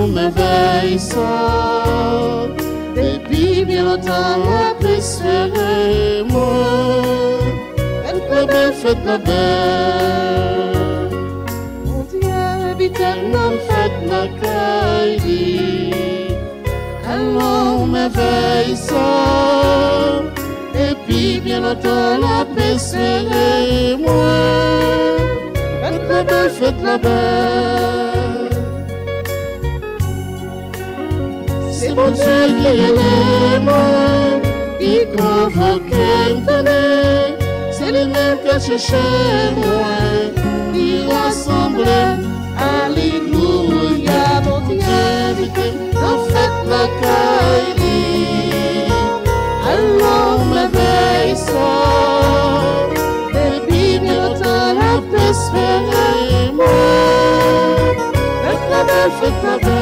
nous m'éveille ça. Depuis bien longtemps, la paix serait moi. Faites-moi belle, faites-moi belle. Mon Dieu, éternellement, faites-moi caille. Alors m'éveille ça. Depuis bien longtemps, la paix serait moi. Faites-la belle, faites-la belle. C'est mon Dieu qui est l'aimant, qui convoque un tonnerre. C'est le même que cherchait moi, qui rassemble. Alléluia, mon Dieu, en fait la caille. Alors m'éveille ça. Depuis bien longtemps, la paix serait moi. Faites-la belle, faites-la belle.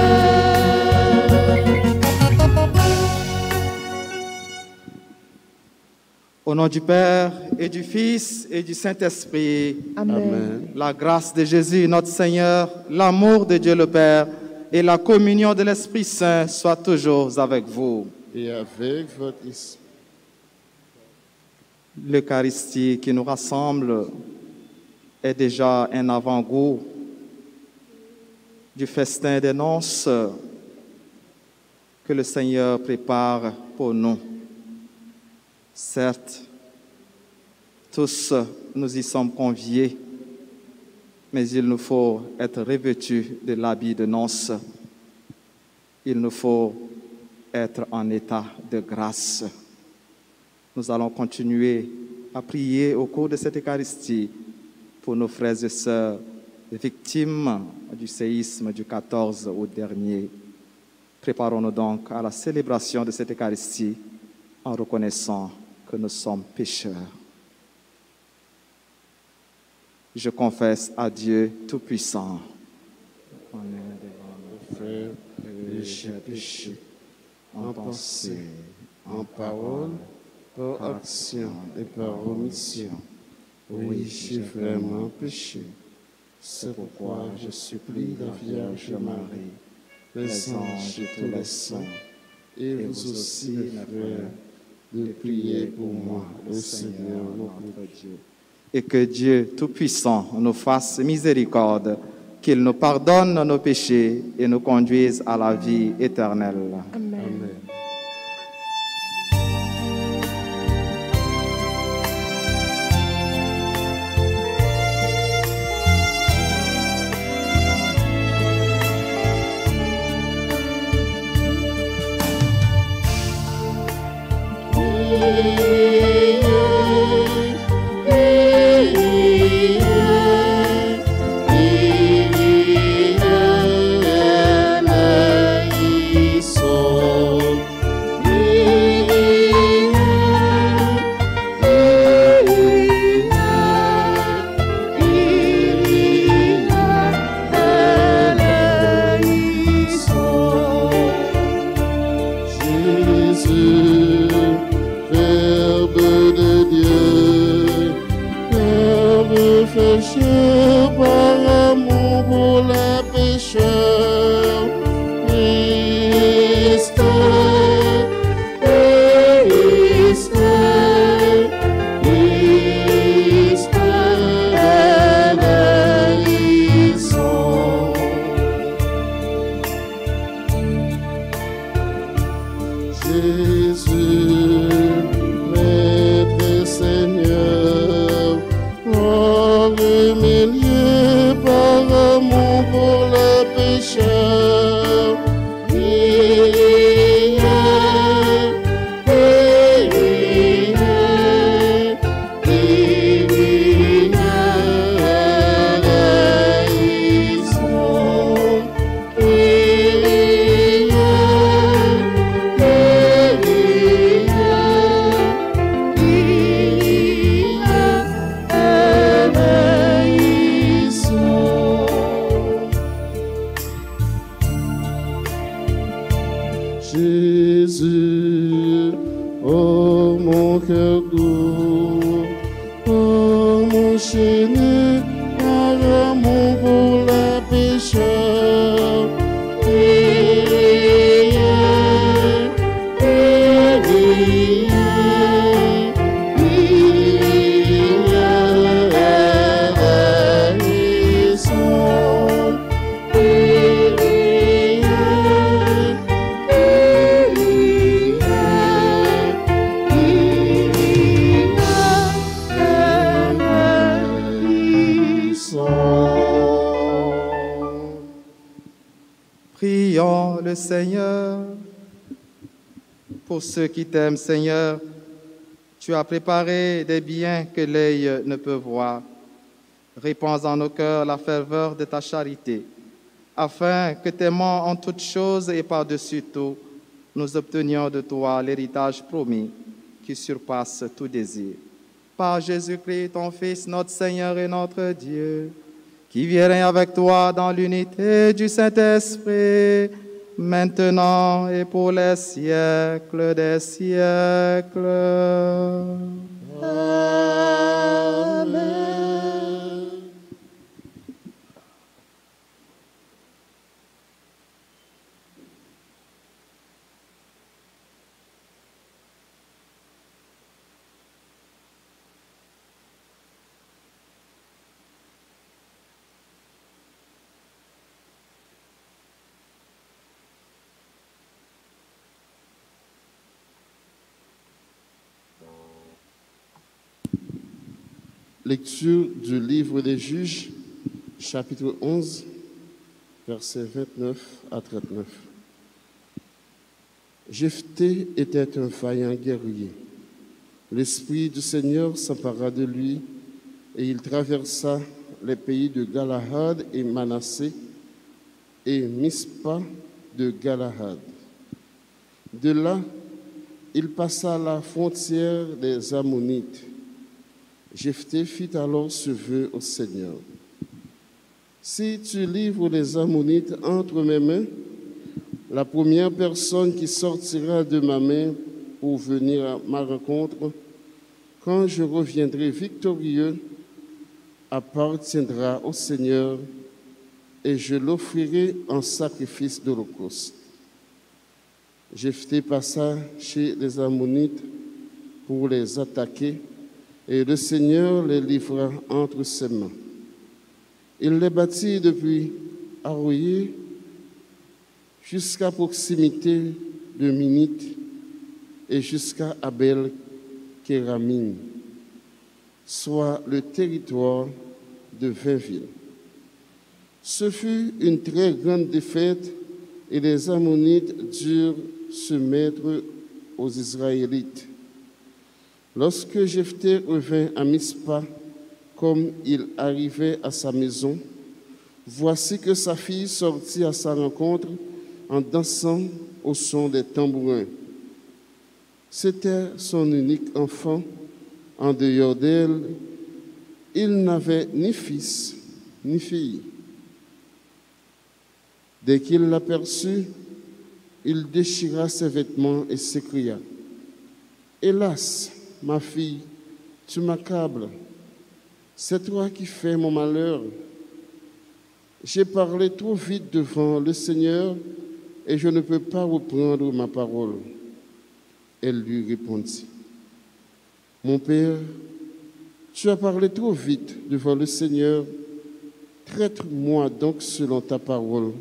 Au nom du Père et du Fils et du Saint-Esprit, Amen. La grâce de Jésus, notre Seigneur, l'amour de Dieu le Père et la communion de l'Esprit Saint soient toujours avec vous. Et avec votre esprit. L'Eucharistie qui nous rassemble est déjà un avant-goût du festin des noces que le Seigneur prépare pour nous. Certes, tous nous y sommes conviés, mais il nous faut être revêtus de l'habit de noces. Il nous faut être en état de grâce. Nous allons continuer à prier au cours de cette Eucharistie pour nos frères et sœurs victimes du séisme du 14 août dernier. Préparons-nous donc à la célébration de cette Eucharistie en reconnaissant que nous sommes pécheurs. Je confesse à Dieu Tout-Puissant. Frère, j'ai péché en pensée, en parole, par action et par omission. Oui, j'ai vraiment péché. C'est pourquoi je supplie la Vierge Marie, les anges et tous les saints, et vous aussi, frères, de prier pour moi, le Seigneur notre Dieu. Et que Dieu Tout-Puissant nous fasse miséricorde, qu'il nous pardonne nos péchés et nous conduise à la vie éternelle. Amen. Amen. Jésus, oh mon cœur doux, oh mon chéri, par amour pour les pécheurs. Prions le Seigneur. Pour ceux qui t'aiment, Seigneur, tu as préparé des biens que l'œil ne peut voir. Répands en nos cœurs la ferveur de ta charité, afin que t'aimant en toutes choses et par-dessus tout, nous obtenions de toi l'héritage promis qui surpasse tout désir. Par Jésus-Christ, ton Fils, notre Seigneur et notre Dieu, qui vit et règne avec toi dans l'unité du Saint-Esprit, maintenant et pour les siècles des siècles. Amen. Lecture du livre des Juges, chapitre 11, versets 29 à 39. Jephthé était un vaillant guerrier. L'Esprit du Seigneur s'empara de lui et il traversa les pays de Galahad et Manassé et Mispa de Galahad. De là, il passa la frontière des Ammonites. Jephthé fit alors ce vœu au Seigneur. Si tu livres les Ammonites entre mes mains, la première personne qui sortira de ma main pour venir à ma rencontre, quand je reviendrai victorieux, appartiendra au Seigneur et je l'offrirai en sacrifice d'holocauste. Jephthé passa chez les Ammonites pour les attaquer, et le Seigneur les livra entre ses mains. Il les battit depuis Aroïe jusqu'à proximité de Minite et jusqu'à Abel-Kéramine, soit le territoire de 20 villes. Ce fut une très grande défaite et les Ammonites durent se mettre aux Israélites. Lorsque Jephthé revint à Mispa, comme il arrivait à sa maison, voici que sa fille sortit à sa rencontre en dansant au son des tambourins. C'était son unique enfant. En dehors d'elle, il n'avait ni fils ni fille. Dès qu'il l'aperçut, il déchira ses vêtements et s'écria : « Hélas, ma fille, tu m'accables. C'est toi qui fais mon malheur. J'ai parlé trop vite devant le Seigneur et je ne peux pas reprendre ma parole. » Elle lui répondit : « Mon père, tu as parlé trop vite devant le Seigneur. Traite-moi donc selon ta parole,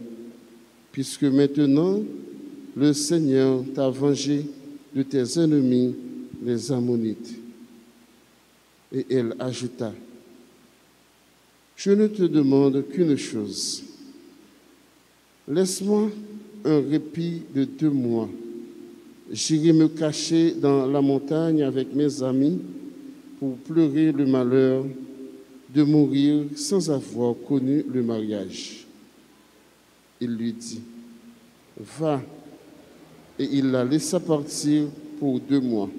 puisque maintenant le Seigneur t'a vengé de tes ennemis, les Ammonites. » Et elle ajouta : « Je ne te demande qu'une chose. Laisse-moi un répit de 2 mois. J'irai me cacher dans la montagne avec mes amis pour pleurer le malheur de mourir sans avoir connu le mariage. » Il lui dit : « Va. » Et il la laissa partir pour 2 mois.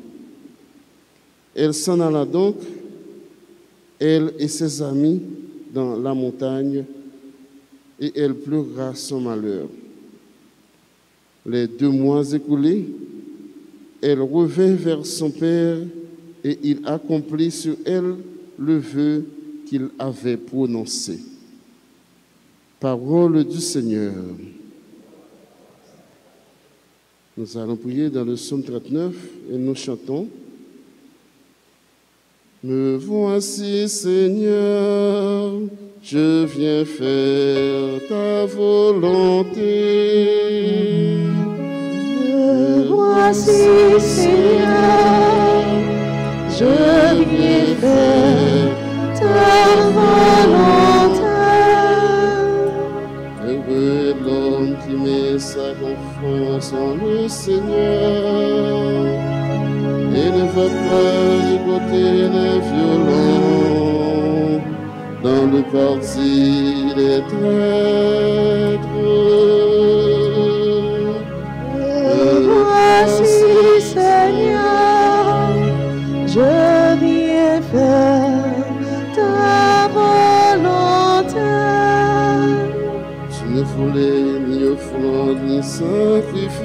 Elle s'en alla donc, elle et ses amis, dans la montagne, et elle pleura son malheur. Les 2 mois écoulés, elle revint vers son père et il accomplit sur elle le vœu qu'il avait prononcé. Parole du Seigneur. Nous allons prier dans le psaume 39 et nous chantons : « Me voici, Seigneur, je viens faire ta volonté. » Me voici, Seigneur, je viens faire ta volonté. Heureux l'homme l'homme qui met sa confiance en le Seigneur et ne va pas du côté des violents dans le parti des traîtres. Voici, Seigneur, je viens faire ta volonté. Tu ne voulais ni offrande ni sacrifice.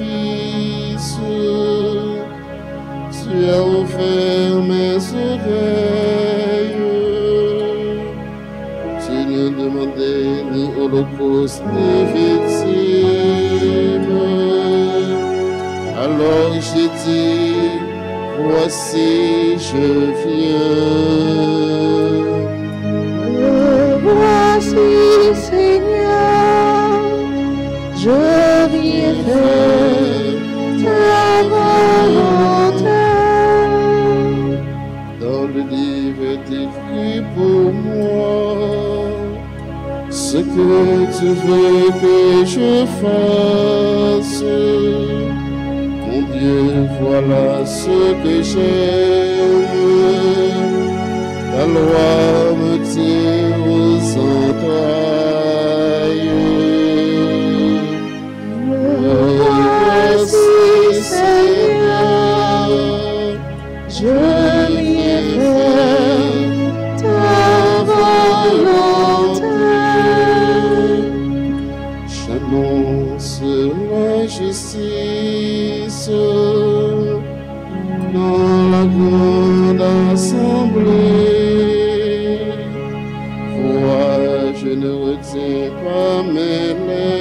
Tu as ouvert mes oreilles. Tu ne demandais ni holocauste ni victime. Alors j'ai dit, voici je viens. Voici, Seigneur, je viens faire ta volonté. Dans le livre est écrit pour moi ce que tu veux que je fasse. Mon Dieu, voilà ce que j'aime. Ta loi me tient aux entrailles. Voici, Seigneur, je viens faire ta volonté. J'annonce la justice dans la grande assemblée. Vois, je ne retiens pas mes lèvres.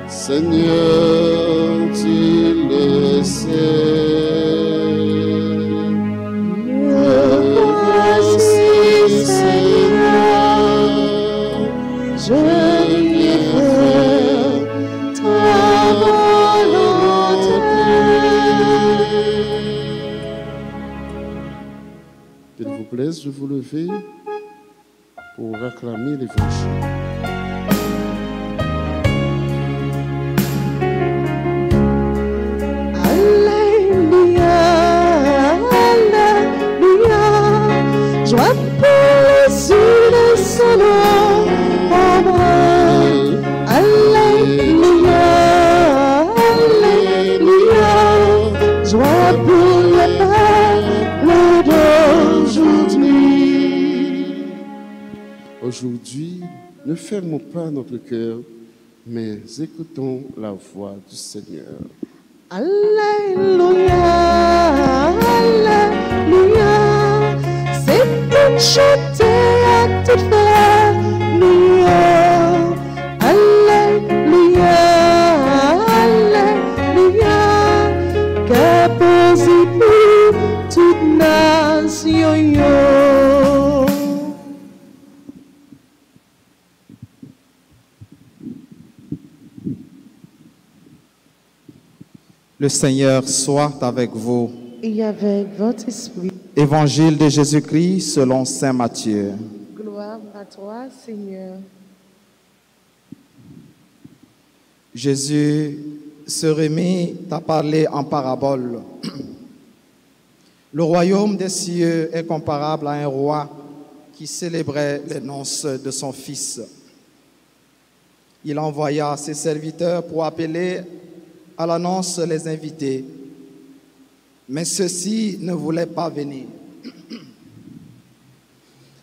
Seigneur, tu le sais. Voici, Seigneur, je viens faire ta volonté. Qu'il vous plaise de vous lever pour acclamer l'Évangile. Alléluia, Alléluia, joie pour les yeux de son nom en moi. Alléluia, Alléluia, joie pour le peuple d'aujourd'hui. Aujourd'hui, ne fermons pas notre cœur, mais écoutons la voix du Seigneur. Alléluia, Alléluia, c'est pour chanter à toute famille. Alléluia, Alléluia, que posé pour toute nation. Le Seigneur soit avec vous. Et avec votre esprit. Évangile de Jésus-Christ selon saint Matthieu. Gloire à toi, Seigneur. Jésus se remit à parler en parabole. Le royaume des cieux est comparable à un roi qui célébrait les noces de son fils. Il envoya ses serviteurs pour appeler à la noce les invités, mais ceux-ci ne voulaient pas venir.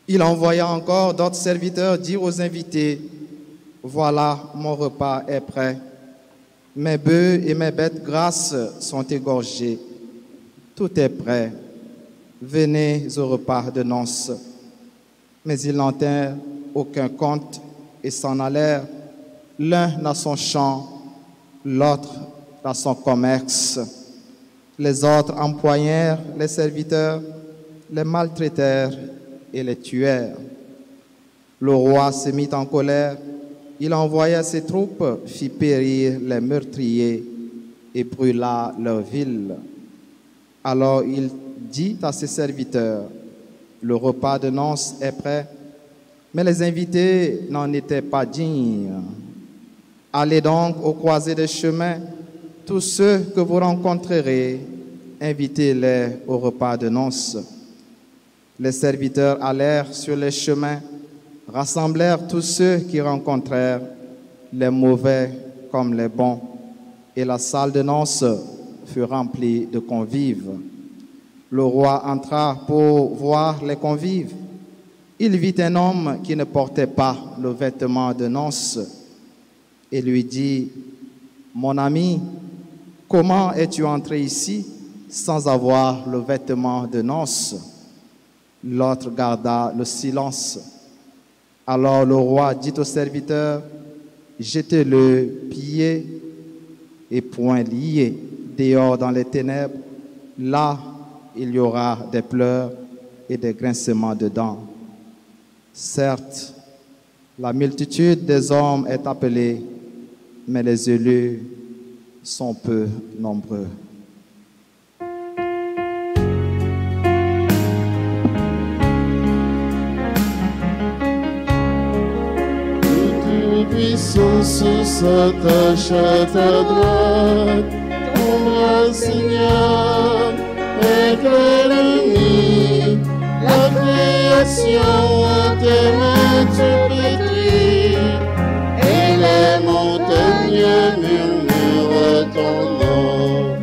Il envoya encore d'autres serviteurs dire aux invités, « Voilà, mon repas est prêt. Mes bœufs et mes bêtes grasses sont égorgés. Tout est prêt. Venez au repas de noces. » Mais ils n'en tinrent aucun compte et s'en allèrent, l'un dans son champ, l'autre dans son commerce. Les autres empoignèrent les serviteurs, les maltraitèrent et les tuèrent. Le roi se mit en colère, il envoya ses troupes, fit périr les meurtriers et brûla leur ville. Alors il dit à ses serviteurs, « Le repas de noces est prêt, Mais les invités n'en étaient pas dignes. Allez donc aux croisées des chemins, tous ceux que vous rencontrerez, invitez-les au repas de noces. Les serviteurs allèrent sur les chemins, rassemblèrent tous ceux qui rencontrèrent, les mauvais comme les bons, et la salle de noces fut remplie de convives. Le roi entra pour voir les convives. Il vit un homme qui ne portait pas le vêtement de noces et lui dit, « Mon ami, comment es-tu entré ici sans avoir le vêtement de noces ?» L'autre garda le silence. Alors le roi dit au serviteur, « Jetez-le pieds et poings liés dehors dans les ténèbres. Là, il y aura des pleurs et des grincements de dents. » Certes, la multitude des hommes est appelée, mais les élus sont peu nombreux. Toute puissance s'attache à ta droite, ton bras, Seigneur, éclaire l'ennemi. La création à tes mains tu pétris, et les montagnes murmurent ton nom.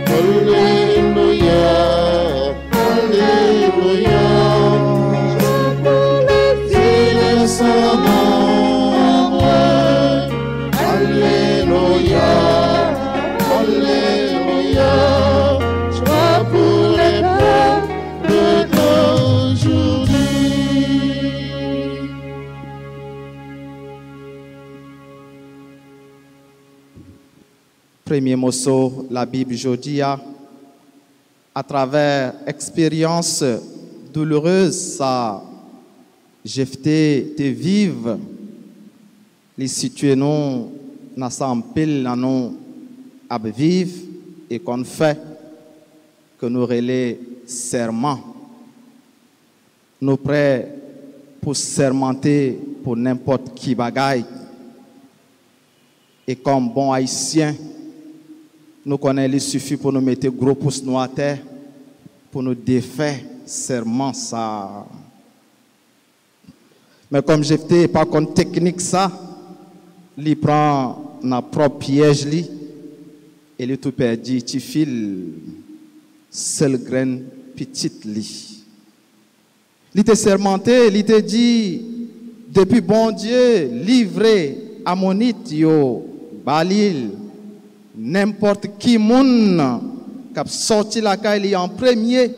Alléluia, Alléluia. Fils son nombre, Alléluia, Alléluia. Joie pour les peuples d'aujourd'hui. Premier morceau, la Bible aujourd'hui, à travers expérience douloureuse, ça, Jephté te vive, les situer nous, n'a en pile, n'a nous à vivre et qu'on fait que nous relais serment. Nous prêts pour sermenter pour n'importe qui bagaille. Et comme bon haïtien, nous connaissons, il suffit pour nous mettre gros pouces nous à terre, pour nous défaire serment ça. Mais comme Jephté pas contre technique ça, il prend na propre piège li et il tout perdu, tu files seul graine petite li. Il te sermenté, il te dit depuis bon Dieu livré ammonite yo balil n'importe qui moun qui a sorti la caille en premier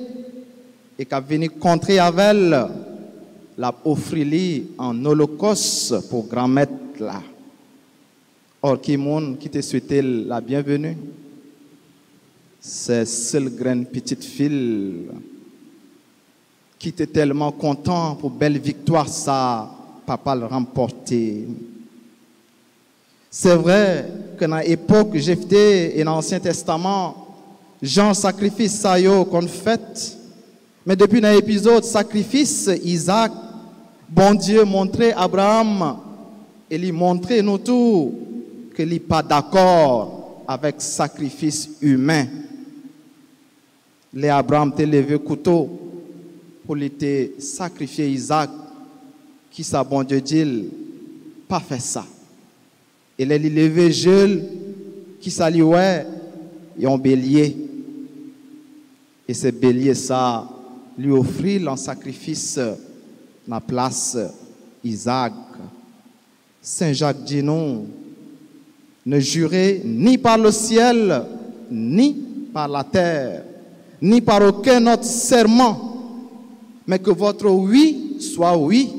et qui a venu contrer avec elle, l'a offrir en holocauste pour grand maître là. Or qui moun qui te souhaitait la bienvenue, c'est seule graine petite fille qui était tellement content pour belle victoire ça papa le remporter. C'est vrai que dans l'époque Jephté et dans l'Ancien Testament, Jean sacrifice ça yo qu'on fait. Mais depuis dans l'épisode sacrifice Isaac, bon Dieu montrait Abraham et lui montrait nous tous qu'il n'est pas d'accord avec sacrifice humain. Les Abraham t'a levé couteau pour lui sacrifier Isaac, qui sa bon Dieu dit pas fait ça. Et les levé Jules qui s'allie ouais et un bélier. Et ce bélier ça lui offrit en sacrifice la place Isaac. Saint Jacques dit non, ne jurez ni par le ciel, ni par la terre, ni par aucun autre serment, mais que votre oui soit oui,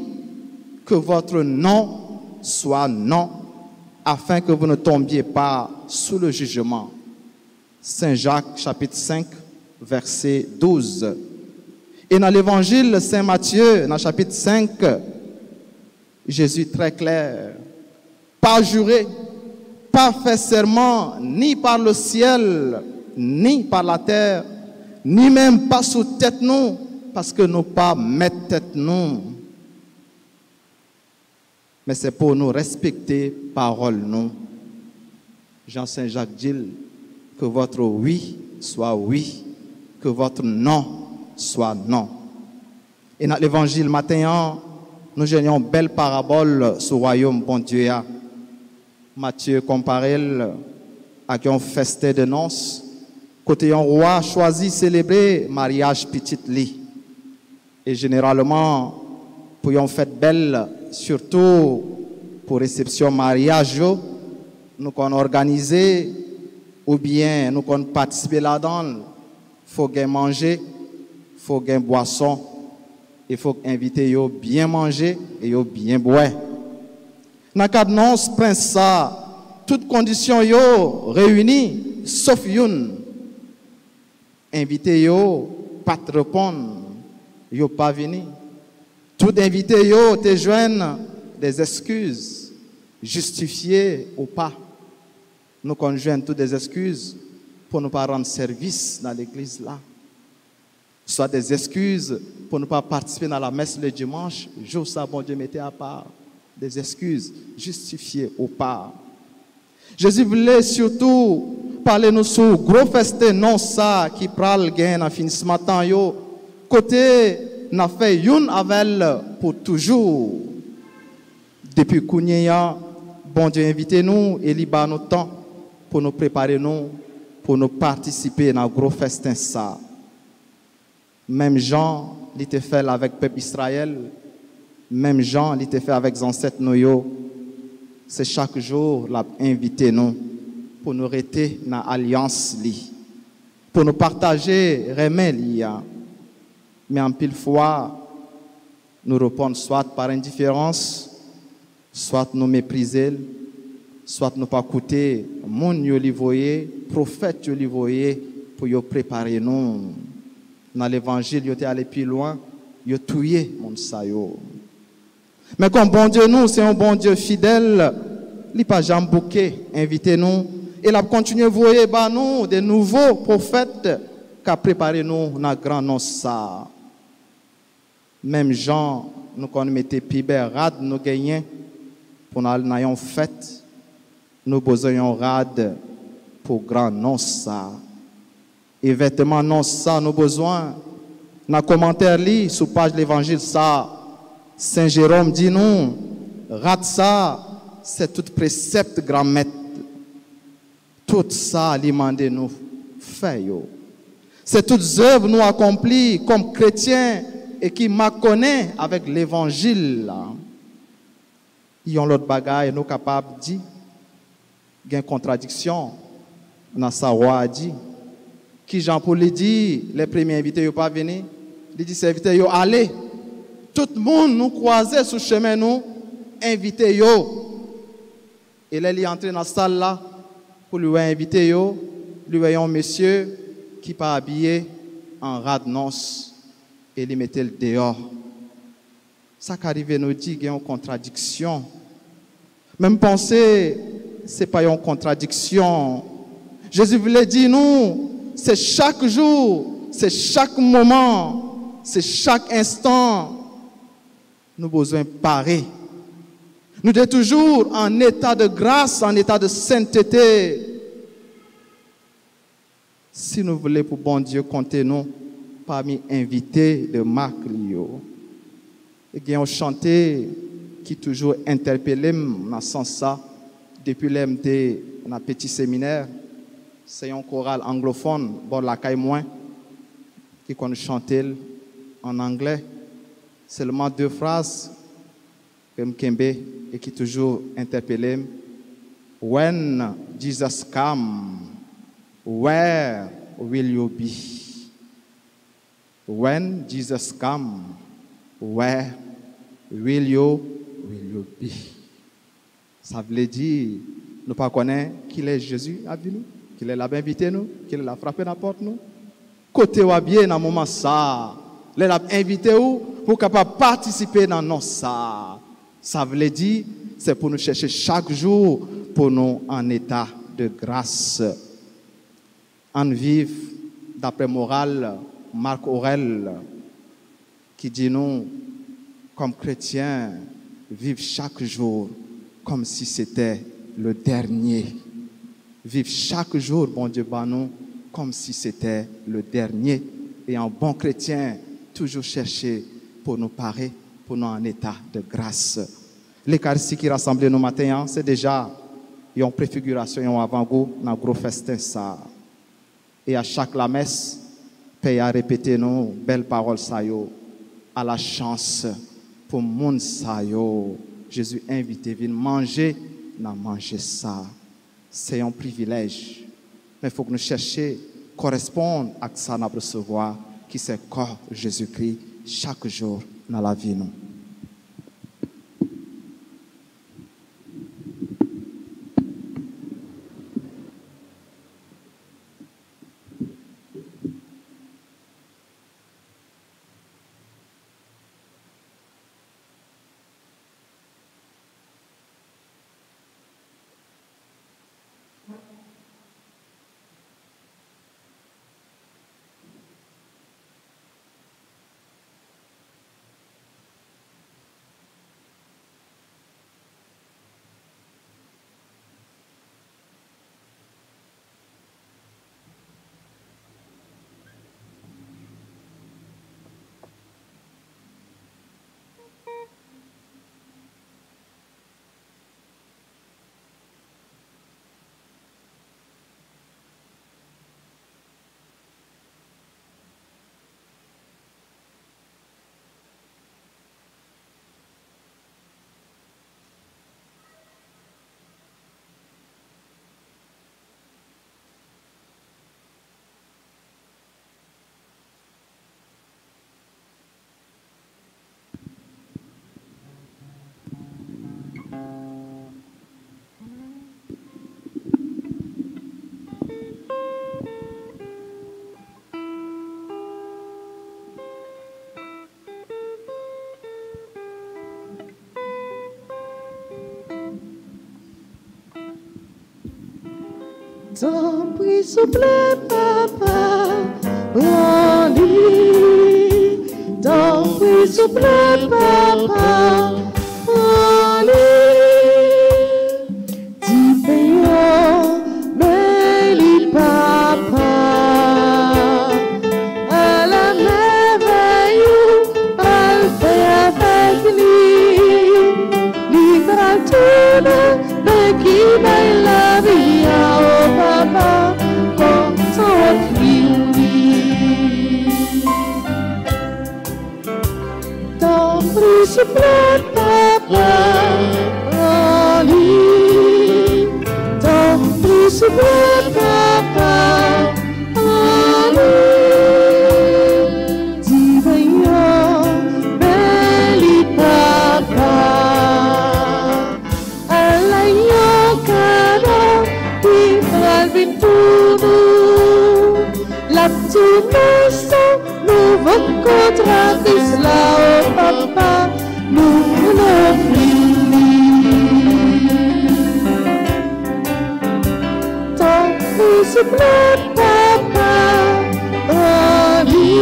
que votre non soit non, afin que vous ne tombiez pas sous le jugement. Saint Jacques, chapitre 5, verset 12. Et dans l'évangile Saint Matthieu, dans le chapitre 5, Jésus très clair, pas juré, pas fait serment, ni par le ciel, ni par la terre, ni même pas sous tête nous, parce que nous pas mettre tête nous. mais c'est pour nous respecter parole nous. Jean Saint-Jacques dit que votre oui soit oui, que votre non soit non. Et dans l'évangile matin, nous gênons une belle parabole sur le royaume bon Dieu. Matthieu compare à un festin de noces, côté un roi choisit célébrer mariage petite lit. Et généralement, pour une fête belle, surtout pour réception mariage, nous qu'on organiser ou bien nous qu'on participer là-dedans, il faut bien manger, il faut bien boisson, il faut inviter yo bien manger et yo bien boire. Dans le cas de non, prince ça, toutes conditions yo réunies, sauf une. Invité yo, pas te répondre, yo pas venir. Tout invité yo te joignent des excuses, justifiées ou pas. Nous conjoignons toutes des excuses pour ne pas rendre service dans l'église là. Soit des excuses pour ne pas participer dans la messe le dimanche, jour ça, bon Dieu mettait à part. Des excuses justifiées ou pas. Jésus voulait surtout parler nous sur gros festin non ça qui pral gain dans finissement temps yo. Côté n'a fait une avec pour toujours. Depuis Kounia, bon Dieu invite nous et liba nos temps pour nous préparer nous pour nous participer dans gros festin ça. Même Jean l'était fait avec peuple Israël. Même Jean l'était fait avec les ancêtres nous. C'est chaque jour l'a invité nous pour nous rester dans l'alliance li, pour nous partager remède liya. Mais en pile fois nous répondons soit par indifférence, soit nous mépriser, soit nous pas écouter moun yo li voyer, prophète yo li voyer pour yo préparer nous. Dans l'évangile yo te aller plus loin, yo touyer moun sa yo. Mais comme bon Dieu nous, c'est un bon Dieu fidèle, il pas jamais bouquet, invitez-nous. Et il a continué à voyer nous des nouveaux prophètes qui a préparé nous dans grand nom ça. Même Jean, nous qu'on mettait piber rad nous gagner pour nous aller en fête, nous besoin rad pour grand nom ça. Et vêtements non ça nous besoin. Dans commentaire li sur page de l'évangile ça. Saint Jérôme dit nous, rate ça, c'est tout précepte grand maître. Tout ça, demandez nous, fait yo. C'est toutes œuvres nous accomplies comme chrétiens et qui m'a connaît avec l'évangile. Il y a l'autre bagaille, nous capables de dire, il y a une contradiction dans sa roi dit, qui Jean-Paul dit, les premiers invités ne pas venir, il dit, ces invités, yo allez. Tout le monde nous croisait sur le chemin, nous inviter yo. Et là, il est entré dans la salle là pour lui inviter yo. Lui voyons un monsieur qui pas habillé en ras de noces et il mettait le dehors. Ça qui arrive nous dit qu'il y a une contradiction. Même penser, c'est pas une contradiction. Jésus voulait dire nous, c'est chaque jour, c'est chaque moment, c'est chaque instant. Nous avons besoin de parer. Nous sommes toujours en état de grâce, en état de sainteté. Si nous voulons pour bon Dieu compter nous parmi invités de Marc Lio. Et il y a un chanté qui toujours interpellé dans ce sens-là depuis l'MT dans un petit séminaire. C'est un choral anglophone, bon la caille moins, qui qu'on chanter en anglais. Seulement 2 phrases que Mkembe et qui toujours interpellé. When Jesus come, where will you be? When Jesus come, where will you be? Ça veut dire, nous ne connaissons pas qui est Jésus à nous, qui est là invité nous, qui est là frappé dans la porte nous. Côté ou bien dans le moment ça, les l'a invité où pour capable participer dans nos ça. Ça veut dire c'est pour nous chercher chaque jour pour nous en état de grâce. En vivre d'après morale Marc Aurèle qui dit nous comme chrétiens Vive chaque jour comme si c'était le dernier. Vive chaque jour, bon Dieu, nous, comme si c'était le dernier. Et en bon chrétien, toujours chercher pour nous parer, pour nous en état de grâce. L'Eucharistie qui rassemble nous matin, c'est déjà une préfiguration, un avant-goût dans le gros festin. Ça. Et à chaque la messe, paye à répéter nos belles paroles, ça yo, à la chance pour moun sa yo. Jésus invite, viens manger, n'a manger ça. C'est un privilège. Mais il faut que nous cherchions correspondre à ça nous recevoir, qui c'est corps Jésus-Christ chaque jour dans la vie. Nous. T'en prie, souple, papa, prends-lui. T'en prie, souple, papa, prends-lui. Dis payons, mais lui, papa, à la merveille, elle fait avec lui. Libre tout, mais qui baille la vie, oh papa, comme ton cri. T'en prie, souffle, papa, prends-lui. T'en prie, souffle, papa, prends-lui. Dis voyons, belle papa, elle a un cadeau, il vient pour nous. La petite maison, nous votre contratrice là, oh papa, nous l'offrir. Tant pis, souple, papa, prends-lui.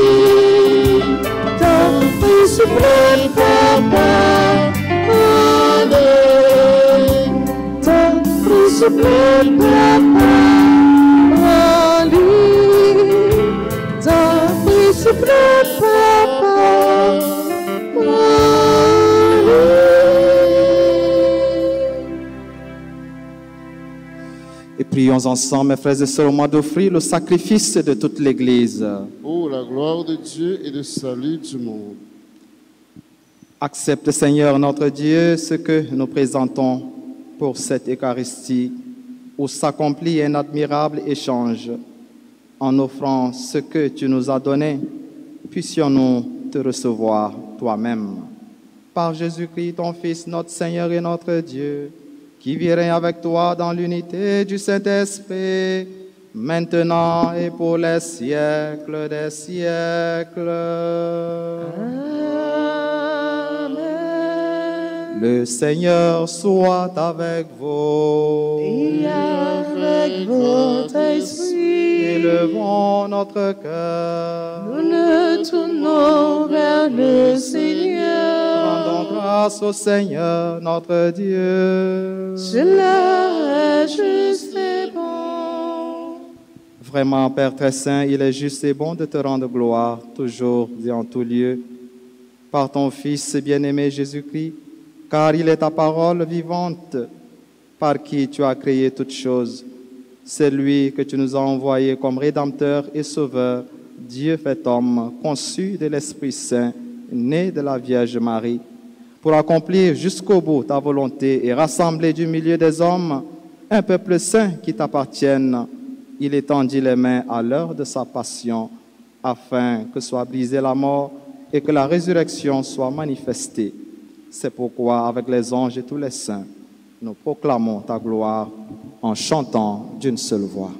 Tant pis, souple, papa, prends-lui. Tant pis, souple, papa, prends-lui. Tant pis, souple, papa, prends-lui. Et prions ensemble, mes frères et sœurs, au moment d'offrir le sacrifice de toute l'Église. Ô la gloire de Dieu et le salut du monde. Accepte, Seigneur notre Dieu, ce que nous présentons pour cette Eucharistie, où s'accomplit un admirable échange. En offrant ce que tu nous as donné, puissions-nous te recevoir toi-même. Par Jésus-Christ, ton Fils, notre Seigneur et notre Dieu, qui vit règne avec toi dans l'unité du Saint-Esprit, maintenant et pour les siècles des siècles. Amen. Le Seigneur soit avec vous. Et avec votre esprit, Élevons notre cœur. nous nous tournons vers le Seigneur. Rendons grâce au Seigneur notre Dieu. Cela est juste et bon. Vraiment, Père très saint, il est juste et bon de te rendre gloire, toujours et en tout lieu, par ton Fils bien-aimé Jésus-Christ, car il est ta parole vivante, par qui tu as créé toutes choses. C'est lui que tu nous as envoyé comme Rédempteur et Sauveur, Dieu fait homme, conçu de l'Esprit Saint, né de la Vierge Marie, pour accomplir jusqu'au bout ta volonté et rassembler du milieu des hommes un peuple saint qui t'appartienne. Il étendit les mains à l'heure de sa passion, afin que soit brisée la mort et que la résurrection soit manifestée. C'est pourquoi, avec les anges et tous les saints, nous proclamons ta gloire en chantant d'une seule voix.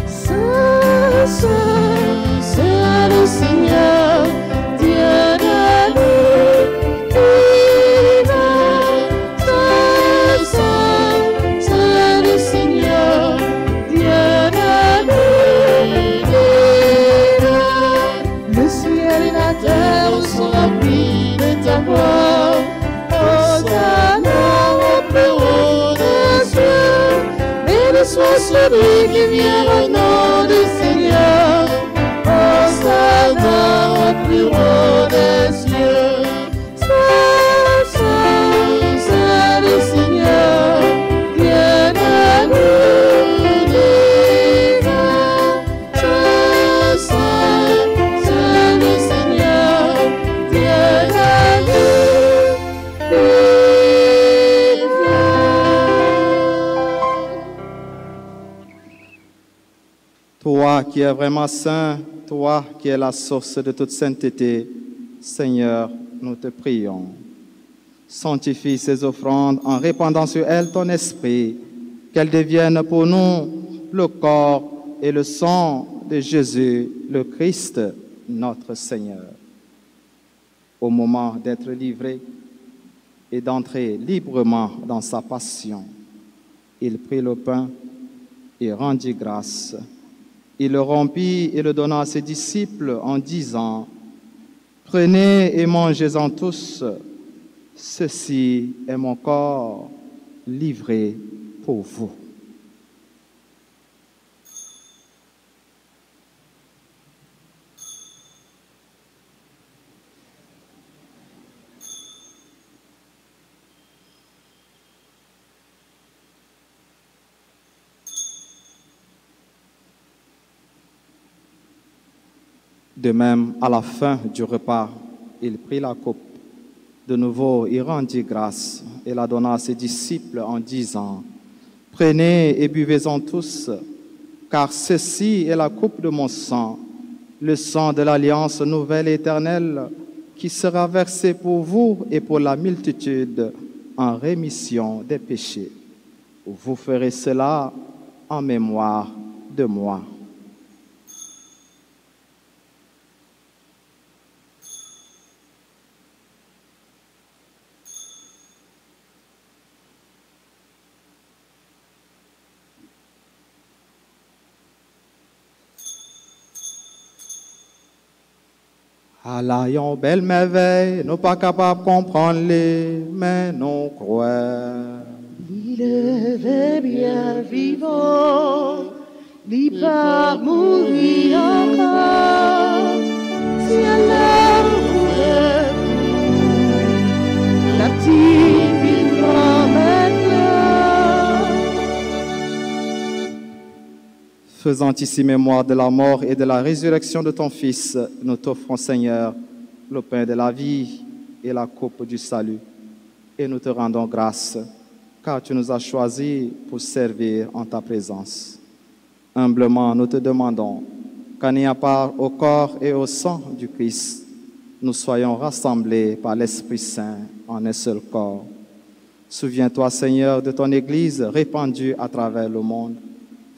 Saint, Saint, Saint le Seigneur, Dieu de l'univers. Saint, Saint, Saint le Seigneur, Dieu de l'univers. Le ciel et la terre sont remplis de ta gloire. Hosanna au plus haut des cieux. Béni soit celui qui vient au nom du Seigneur. Hosanna au plus haut des cieux. Saint, Saint, Saint le Seigneur, Dieu de l'univers. Saint, Saint, Saint le Seigneur, Dieu de l'univers. Toi qui es vraiment saint, toi qui es la source de toute sainteté, Seigneur, nous te prions. Sanctifie ces offrandes en répandant sur elles ton esprit, qu'elles deviennent pour nous le corps et le sang de Jésus, le Christ, notre Seigneur. Au moment d'être livré et d'entrer librement dans sa passion, il prit le pain et rendit grâce. Il le rompit et le donna à ses disciples en disant, « Prenez et mangez-en tous, ceci est mon corps livré pour vous. » De même, à la fin du repas, il prit la coupe. De nouveau, il rendit grâce et la donna à ses disciples en disant, « Prenez et buvez-en tous, car ceci est la coupe de mon sang, le sang de l'alliance nouvelle et éternelle, qui sera versé pour vous et pour la multitude en rémission des péchés. Vous ferez cela en mémoire de moi. » Allah, yon belle merveille, nous pas capables de comprendre les, mais nous croyons. Il est bien vivant, il pas mourir encore. Si Allah voulait, la petite vivra maintenant. Faisant ici mémoire de la mort et de la résurrection de ton Fils, nous t'offrons, Seigneur, le pain de la vie et la coupe du salut. Et nous te rendons grâce, car tu nous as choisis pour servir en ta présence. Humblement, nous te demandons qu'en ayant part au corps et au sang du Christ, nous soyons rassemblés par l'Esprit Saint en un seul corps. Souviens-toi, Seigneur, de ton Église répandue à travers le monde.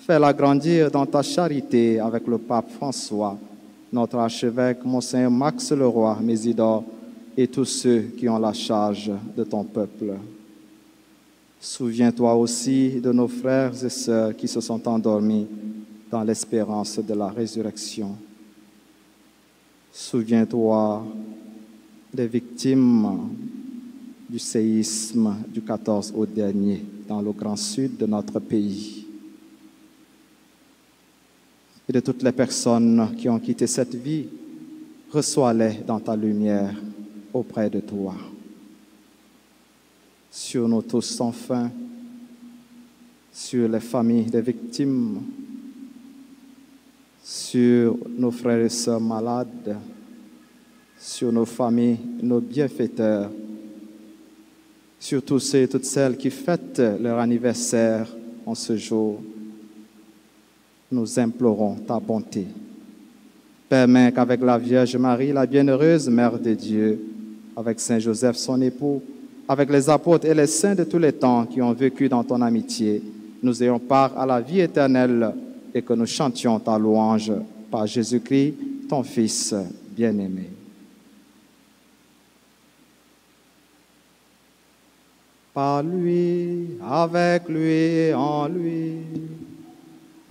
Fais-la grandir dans ta charité avec le pape François, notre archevêque, Monseigneur Max Leroy, Mésidor, et tous ceux qui ont la charge de ton peuple. Souviens-toi aussi de nos frères et sœurs qui se sont endormis dans l'espérance de la résurrection. Souviens-toi des victimes du séisme du 14 août dernier dans le grand sud de notre pays et de toutes les personnes qui ont quitté cette vie. Reçois-les dans ta lumière auprès de toi. Sur nous tous sans fin, sur les familles des victimes, sur nos frères et sœurs malades, sur nos familles, nos bienfaiteurs, sur tous ceux et toutes celles qui fêtent leur anniversaire en ce jour. Nous implorons ta bonté. Permets qu'avec la Vierge Marie, la bienheureuse Mère de Dieu, avec Saint Joseph, son époux, avec les apôtres et les saints de tous les temps qui ont vécu dans ton amitié, nous ayons part à la vie éternelle et que nous chantions ta louange par Jésus-Christ, ton Fils bien-aimé. Par lui, avec lui et en lui,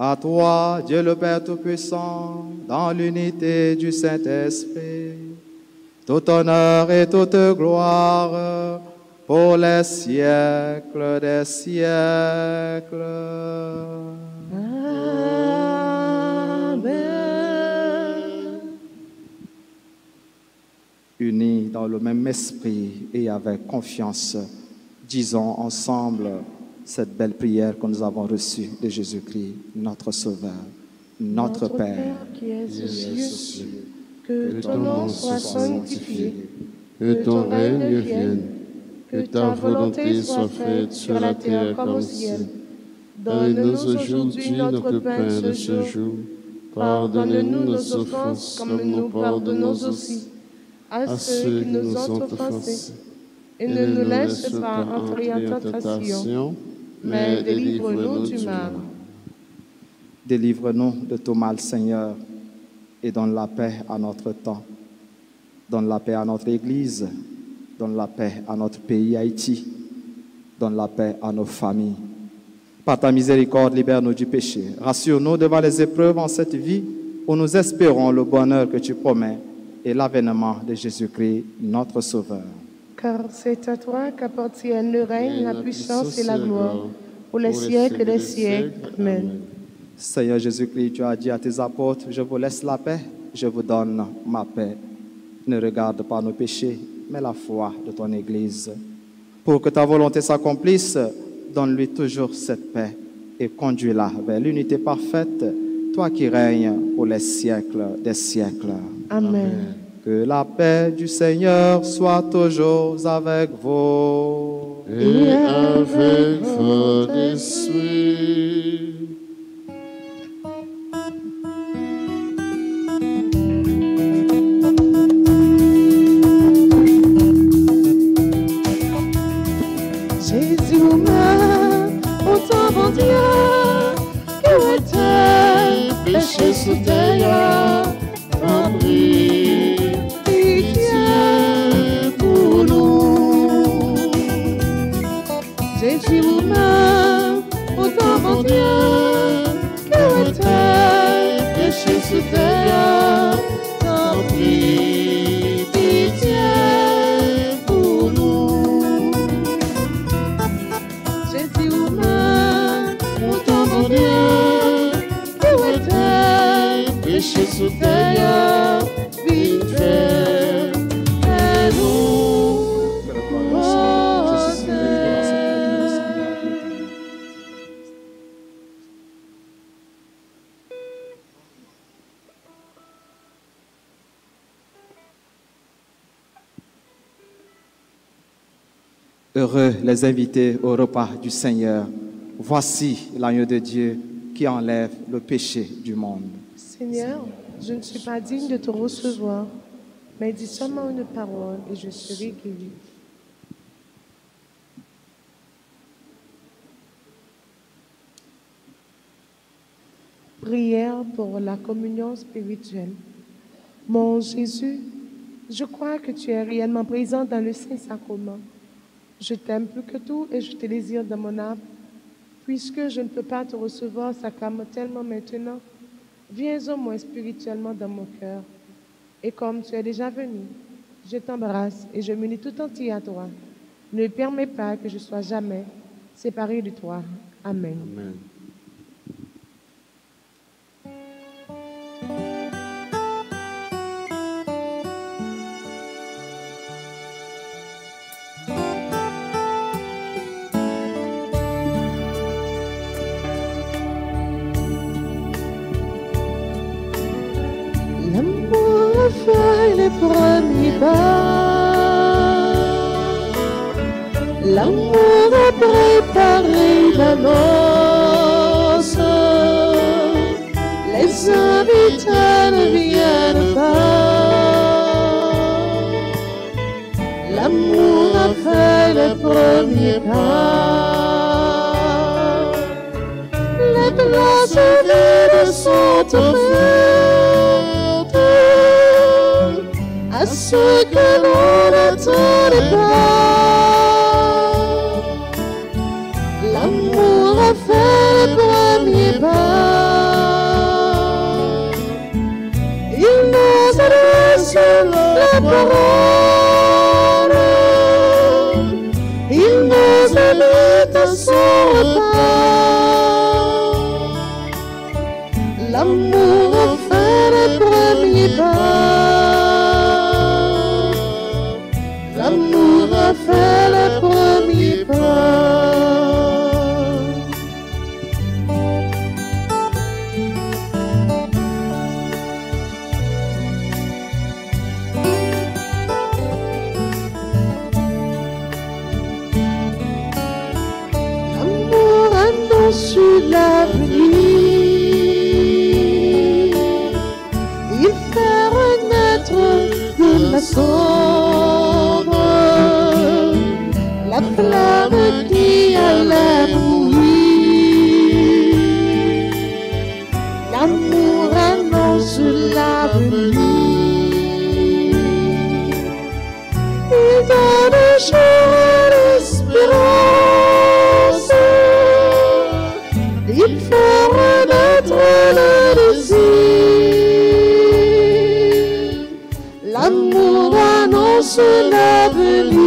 à toi, Dieu le Père Tout-Puissant, dans l'unité du Saint-Esprit, tout honneur et toute gloire pour les siècles des siècles. Amen. Unis dans le même esprit et avec confiance, disons ensemble cette belle prière que nous avons reçue de Jésus-Christ, notre Sauveur, notre Père, qui es aux cieux, que que ton nom soit sanctifié, que ton règne vienne, que ta volonté soit faite sur la terre comme au ciel. Donne-nous aujourd'hui notre pain de ce jour. Pardonne-nous nos offenses comme nous pardonnons aussi à ceux qui nous ont offensés. Et ne nous laisse pas entrer en tentation, mais délivre-nous du mal. délivre-nous de tout mal, Seigneur, et donne la paix à notre temps. Donne la paix à notre Église, donne la paix à notre pays Haïti, donne la paix à nos familles. Par ta miséricorde, libère-nous du péché. Rassure-nous devant les épreuves en cette vie où nous espérons le bonheur que tu promets et l'avènement de Jésus-Christ, notre Sauveur. Car c'est à toi qu'appartiennent le règne, la puissance et la gloire, pour les siècles des siècles. Amen. Seigneur Jésus-Christ, tu as dit à tes apôtres, je vous laisse la paix, je vous donne ma paix. Ne regarde pas nos péchés, mais la foi de ton Église. Pour que ta volonté s'accomplisse, donne-lui toujours cette paix et conduis-la vers l'unité parfaite, toi qui règnes pour les siècles des siècles. Amen. Que la paix du Seigneur soit toujours avec vous. Et avec votre esprit. Jésus vous-même, autant bon Dieu, que était péché sous terre, prie, pitié pour nous. Jésus vous-même, autant bon Dieu, que était péché sous terre, prie, pitié pour nous. Jésus vous-même, autant bon Dieu, que était péché sous terre, vite fait, et nous, Heureux les invités au repas du Seigneur. Voici l'agneau de Dieu qui enlève le péché du monde. Seigneur, je ne suis pas digne de te recevoir, mais dis seulement une parole et je serai guéri. maintenant pour la communion spirituelle. Mon Jésus, je crois que tu es réellement présent dans le Saint-Sacrement. Je t'aime plus que tout et je te désire dans mon âme. Puisque je ne peux pas te recevoir sacramentellement maintenant, viens au moins spirituellement dans mon cœur. Et comme tu es déjà venu, je t'embrasse et je m'unis tout entier à toi. Ne permets pas que je sois jamais séparé de toi. Amen. Amen. L'amour a fait les premiers pas. L'amour a préparé la noce. Les invités ne viennent pas. L'amour a fait les premiers pas. Les places vides sont offertes à ceux que l'on n'attendait pas. L'amour a fait le premier pas. Il nous adresse la parole. Il nous invite à son repas. L'amour a fait le premier pas. L'amour a fait le premier pas. L'amour annonce l'avenir. Il fait renaître de la sombre la flamme qui allait mourir. L'amour annonce l'avenir. Il donne jour à l'espérance. Il fait renaître le désir. L'amour annonce l'avenir.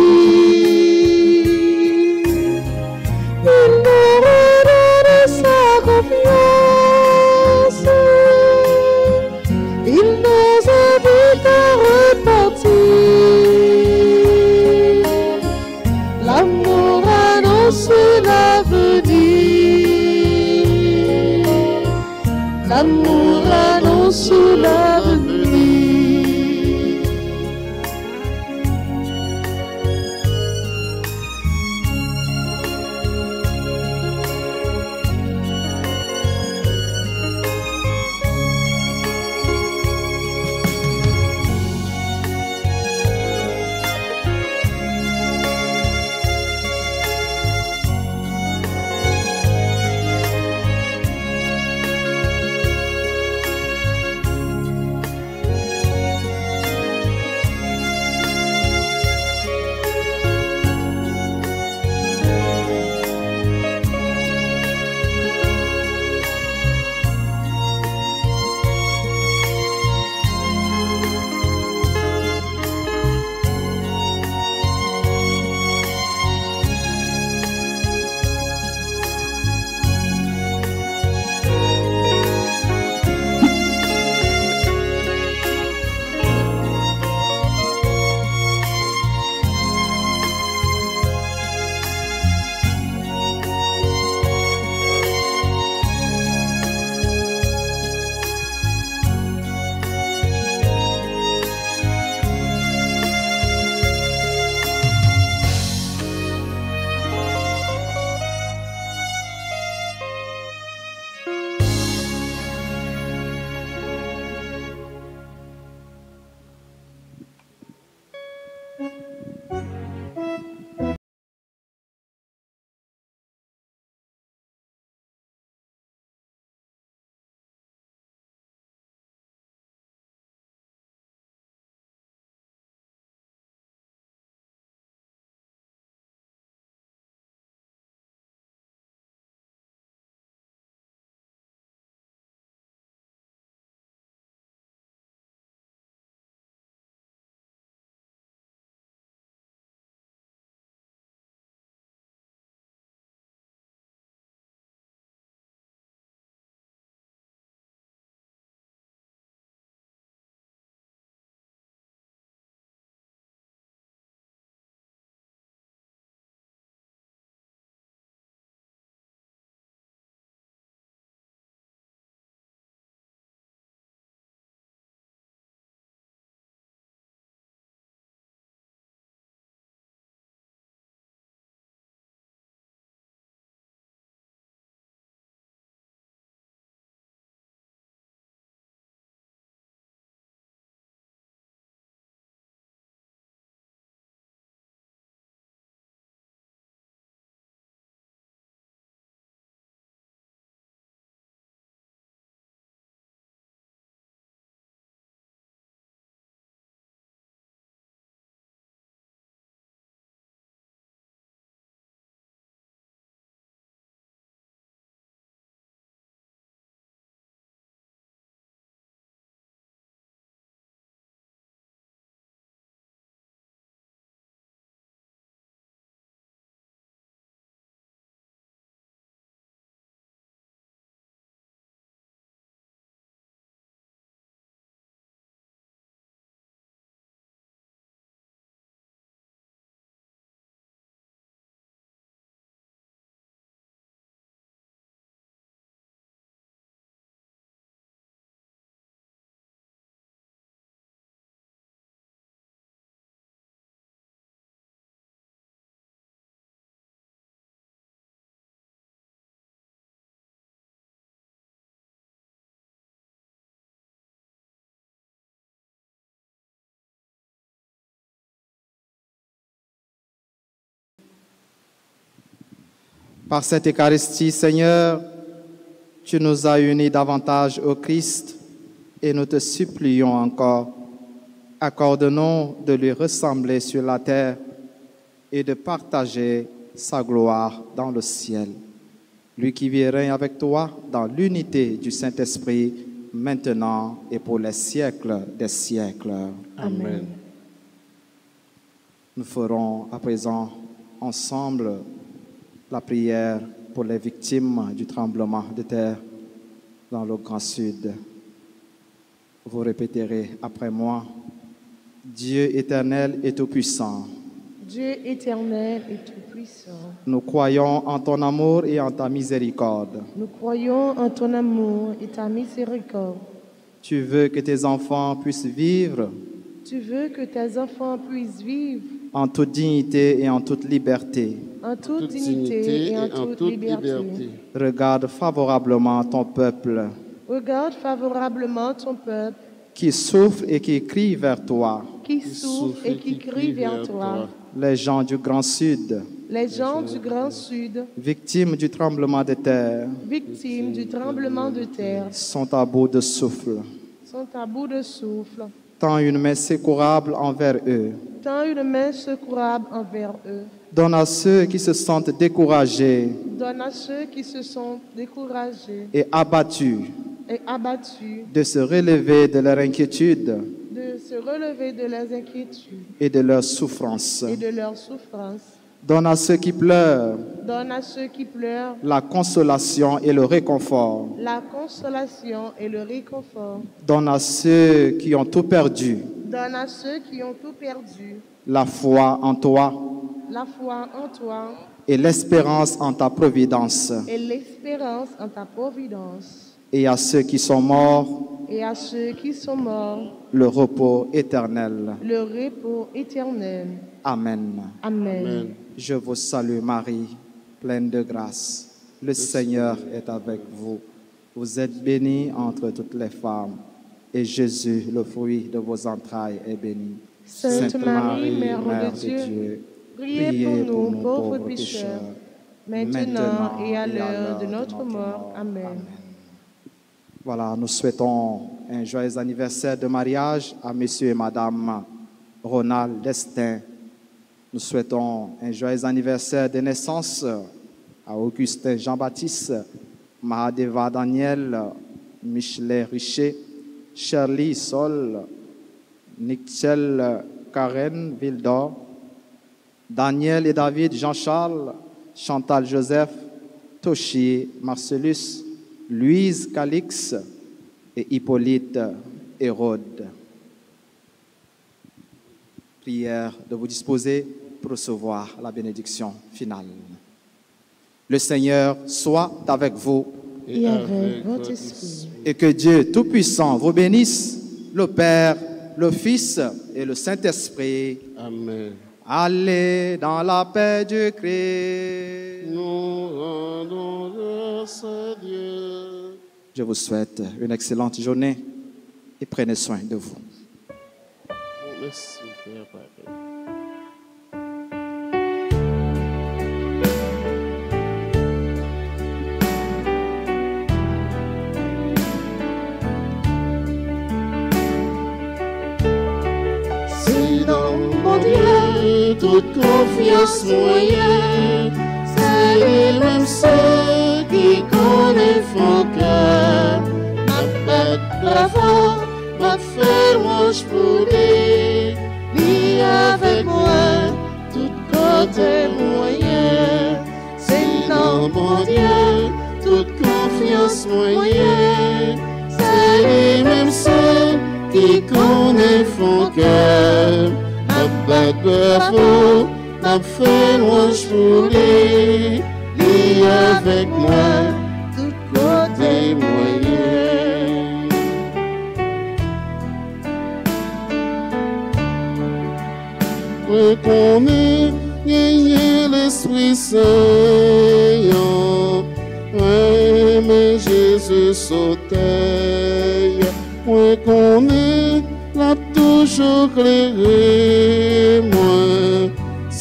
Par cette Eucharistie, Seigneur, tu nous as unis davantage au Christ et nous te supplions encore, accorde-nous de lui ressembler sur la terre et de partager sa gloire dans le ciel. Lui qui vit et règne avec toi dans l'unité du Saint-Esprit, maintenant et pour les siècles des siècles. Amen. Nous ferons à présent ensemble la prière pour les victimes du tremblement de terre dans le Grand Sud. Vous répéterez après moi: Dieu éternel et tout-puissant, Dieu éternel et tout-puissant, nous croyons en ton amour et en ta miséricorde. nous croyons en ton amour et ta miséricorde. Tu veux que tes enfants puissent vivre Tu veux que tes enfants puissent vivre en toute dignité et en toute liberté. en toute dignité et en toute liberté. Regarde favorablement ton peuple Regarde favorablement ton peuple qui souffre et qui crie vers toi, qui souffre et qui crie vers toi. les gens du Grand Sud, Les gens du Grand Sud, victimes du tremblement de terre, victimes du tremblement de terre, sont à bout de souffle. sont à bout de souffle. Tends une main secourable envers eux. Tends une main secourable envers eux. Donne à ceux qui se sentent découragés Donne à ceux qui se sont découragés et abattus et abattus de se relever de leur inquiétude de se relever de leurs inquiétudes et de leurs souffrances. et de leurs souffrances. Donne à ceux qui pleurent Donne à ceux qui pleurent la consolation et le réconfort. la consolation et le réconfort. Donne à ceux qui ont tout perdu Donne à ceux qui ont tout perdu la foi en toi la foi en toi et l'espérance en ta providence. et l'espérance en ta providence. Et à ceux qui sont morts, Et à ceux qui sont morts, le repos éternel. le repos éternel. Amen. Amen. Je vous salue Marie, pleine de grâce. Le Seigneur est avec vous. Vous êtes bénie entre toutes les femmes. Et Jésus, le fruit de vos entrailles, est béni. Sainte Marie, Mère de Dieu, priez pour nous pauvres pécheurs, maintenant et à l'heure de notre mort. Amen. Voilà, nous souhaitons un joyeux anniversaire de mariage à Monsieur et Madame Ronald Destin. Nous souhaitons un joyeux anniversaire de naissance à Augustin Jean-Baptiste, Mahadeva Daniel, Michelet Richer, Shirley Sol, Nichel Karen Vildor, Daniel et David Jean-Charles, Chantal Joseph, Toshi Marcellus, Louise Calix et Hippolyte Hérode. Prière de vous disposer pour recevoir la bénédiction finale. Le Seigneur soit avec vous Et avec votre esprit. et que Dieu Tout-Puissant vous bénisse, le Père, le Fils et le Saint-Esprit. Amen. Allez dans la paix du Christ. Nous rendons grâce à Dieu. Je vous souhaite une excellente journée et prenez soin de vous. Merci, Père Père. Si dans mon Dieu toute confiance moyenne, c'est lui-même ceux qui connaît mon cœur. Ma bête d'avant, ma ferme pour lui, lui avec moi, tout côté moyen. C'est dans mon Dieu toute confiance moyenne, c'est lui-même ceux qui connaît mon cœur. Ma bête d'avant, ma ferme pour lui, lui avec moi, tout côté moyen. Reconnais, gagner l'Esprit Saint, mais Jésus sautait. Reconnais, l'a toujours clairé, moi,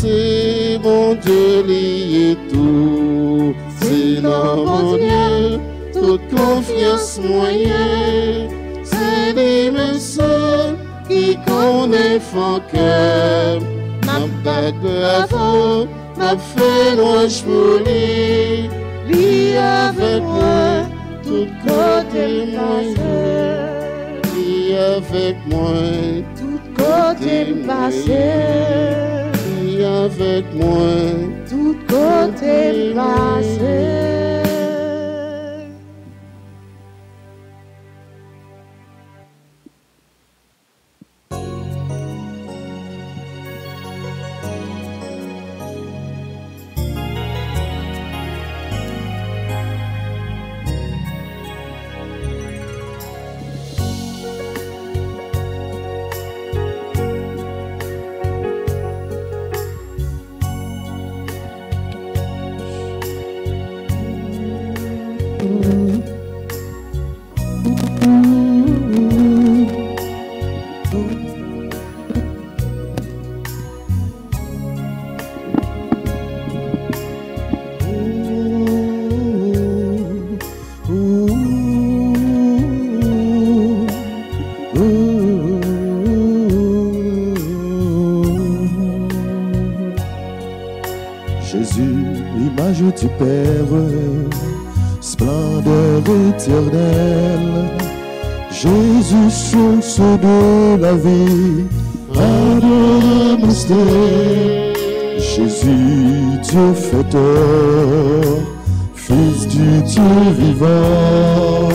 c'est mon Dieu lié tout. C'est dans mon Dieu, toute confiance moyenne. C'est lui-même seul qui connaît mon cœur. Ma bague bravo, ma fait louange pour lui. Lui avec moi, tout côté passé. Lui avec moi, tout côté passé. Lui avec moi, tout côté passé. Du Père, splendeur éternelle, Jésus, source de la vie, adorable mystère, Jésus, Dieu fêteur, Fils du Dieu vivant,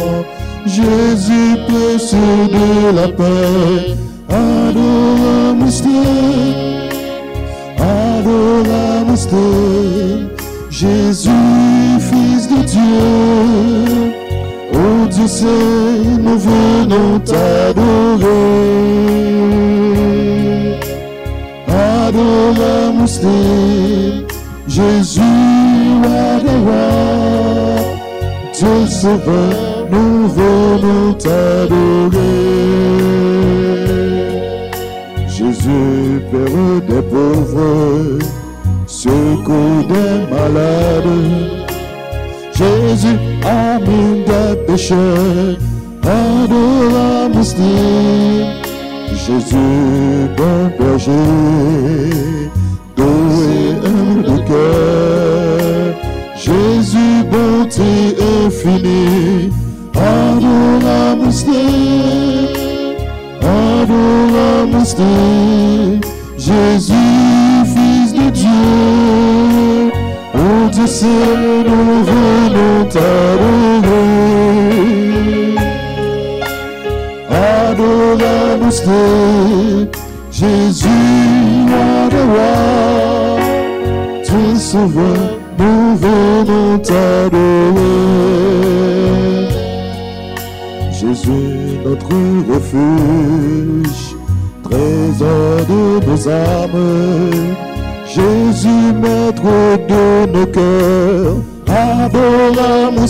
Jésus, précieux de la paix, adorable mystère, adorable mystère. Jésus, Fils de Dieu, ô Dieu Saint, nous venons t'adorer. Adorable Jésus, adorable, Dieu Sauveur, nous venons t'adorer. Jésus, Père des pauvres, secours des malades, Jésus, ami des pécheurs, adorable Jésus, bon berger, doux et humble cœur, Jésus, bonté infinie, adorable adorable Jésus, Fils de Dieu, ô Dieu Saint, nous venons t'adorer. Adorable Jésus, adorable, Dieu Sauveur, nous venons t'adorer. Jésus, notre refuge, trésor de nos âmes, Jésus, maître de nos cœurs, adorable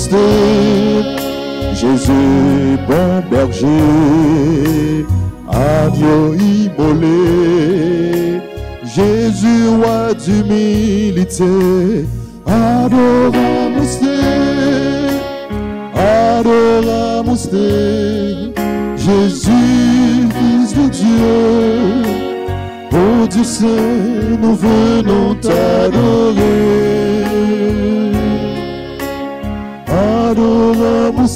Jésus, bon berger, agneau immolé, Jésus, roi d'humilité, adorable adorable Jésus, Fils de Dieu, ô Dieu Saint, nous venons t'adorer. Adorable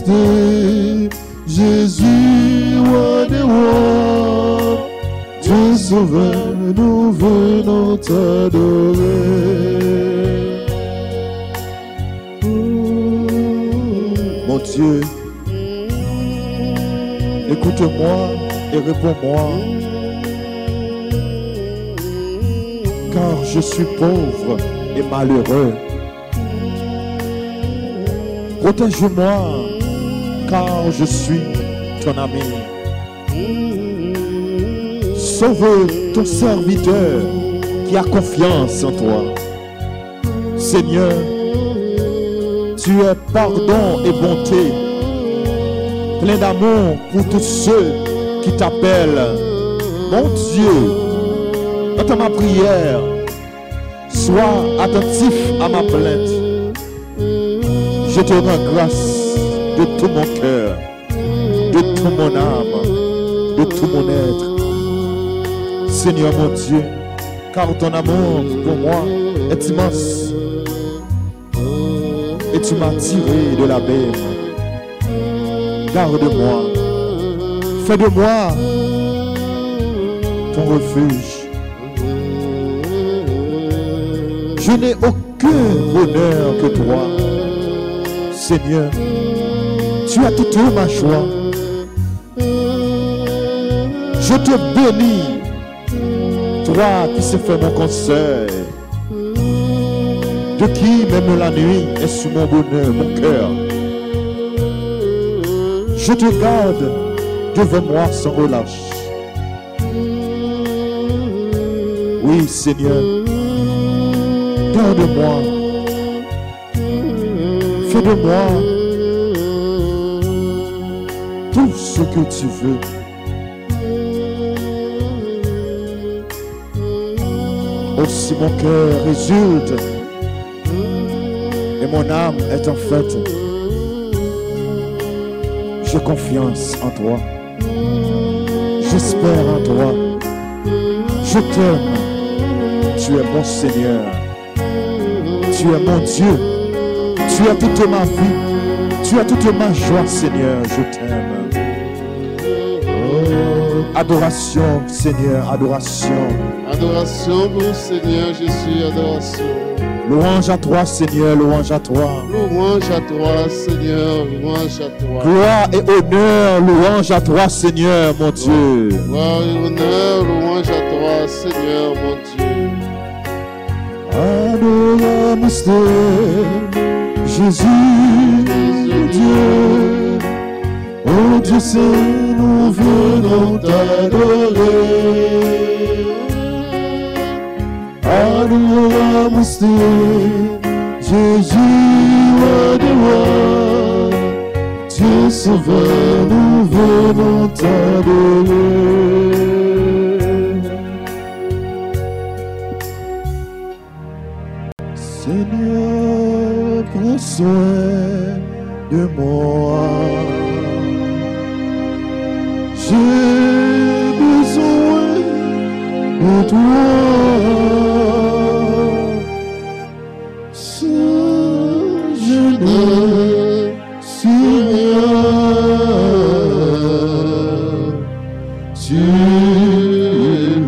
Jésus, roi des rois, Dieu Sauveur, nous venons t'adorer. Mon Dieu, écoute-moi et réponds-moi, car je suis pauvre et malheureux. Protège-moi, car je suis ton ami. Sauve ton serviteur qui a confiance en toi. Seigneur, tu es pardon et bonté, plein d'amour pour tous ceux qui t'appellent. Mon Dieu, entends ma prière Sois attentif à ma plainte. Je te rends grâce de tout mon cœur, de toute mon âme, de tout mon être. Seigneur mon Dieu, car ton amour pour moi est immense. Et tu m'as tiré de l'abîme. Garde-moi. Fais de moi ton refuge. Je n'ai aucun bonheur que toi. Seigneur, tu as toute ma joie. Je te bénis, toi qui sais faire mon conseil, de qui même la nuit est sous mon bonheur, mon cœur. Je te garde devant moi sans relâche. Oui, Seigneur, garde-moi. Fais de moi tout ce que tu veux. Aussi mon cœur résulte et mon âme est en fête. J'ai confiance en toi. J'espère en toi. Je t'aime. Tu es mon Seigneur. Tu es mon Dieu. Tu as toute ma vie. Tu as toute ma joie, Seigneur. Je t'aime. Adoration, Seigneur. Adoration. Adoration pour le Seigneur Jésus, adoration. Louange à toi, Seigneur. Louange à toi. Louange à toi, Seigneur. Louange à toi. Gloire et honneur. Louange à toi, Seigneur, mon Dieu. Gloire et honneur. Louange à toi, Seigneur, mon Dieu. Adoramos Jésus, Dieu. Oh Dieu Saint, nous venons t'adorer. Adoramos Jésus, roi des rois. Dieu sauveur, nous venons t'adorer. Seigneur, prends soin de moi. J'ai besoin de toi. Sans je ne suis rien. Tu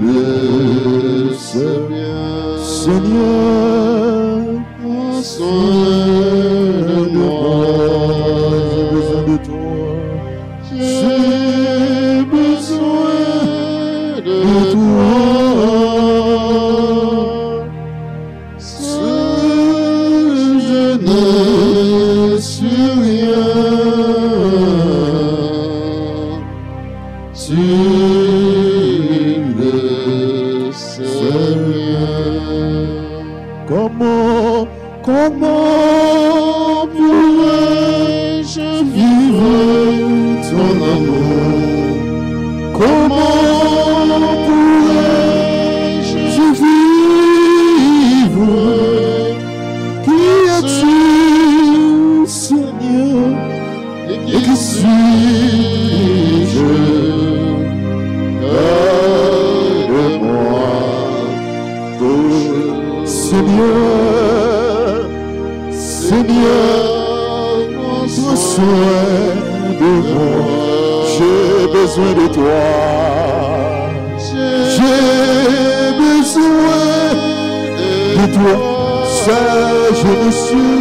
le sais bien, Seigneur. Prends soin de moi. J'ai besoin de toi. J'ai besoin de toi. Seul je ne suis rien. Tu le sais bien. Comment pourrais-je vivre ton amour? Comment pourrais-je vivre? Qui es-tu, Seigneur? Et qui suis-je? Garde-moi, Seigneur, Seigneur, prends soin de moi. J'ai besoin de toi. J'ai besoin de toi. Seul je ne suis.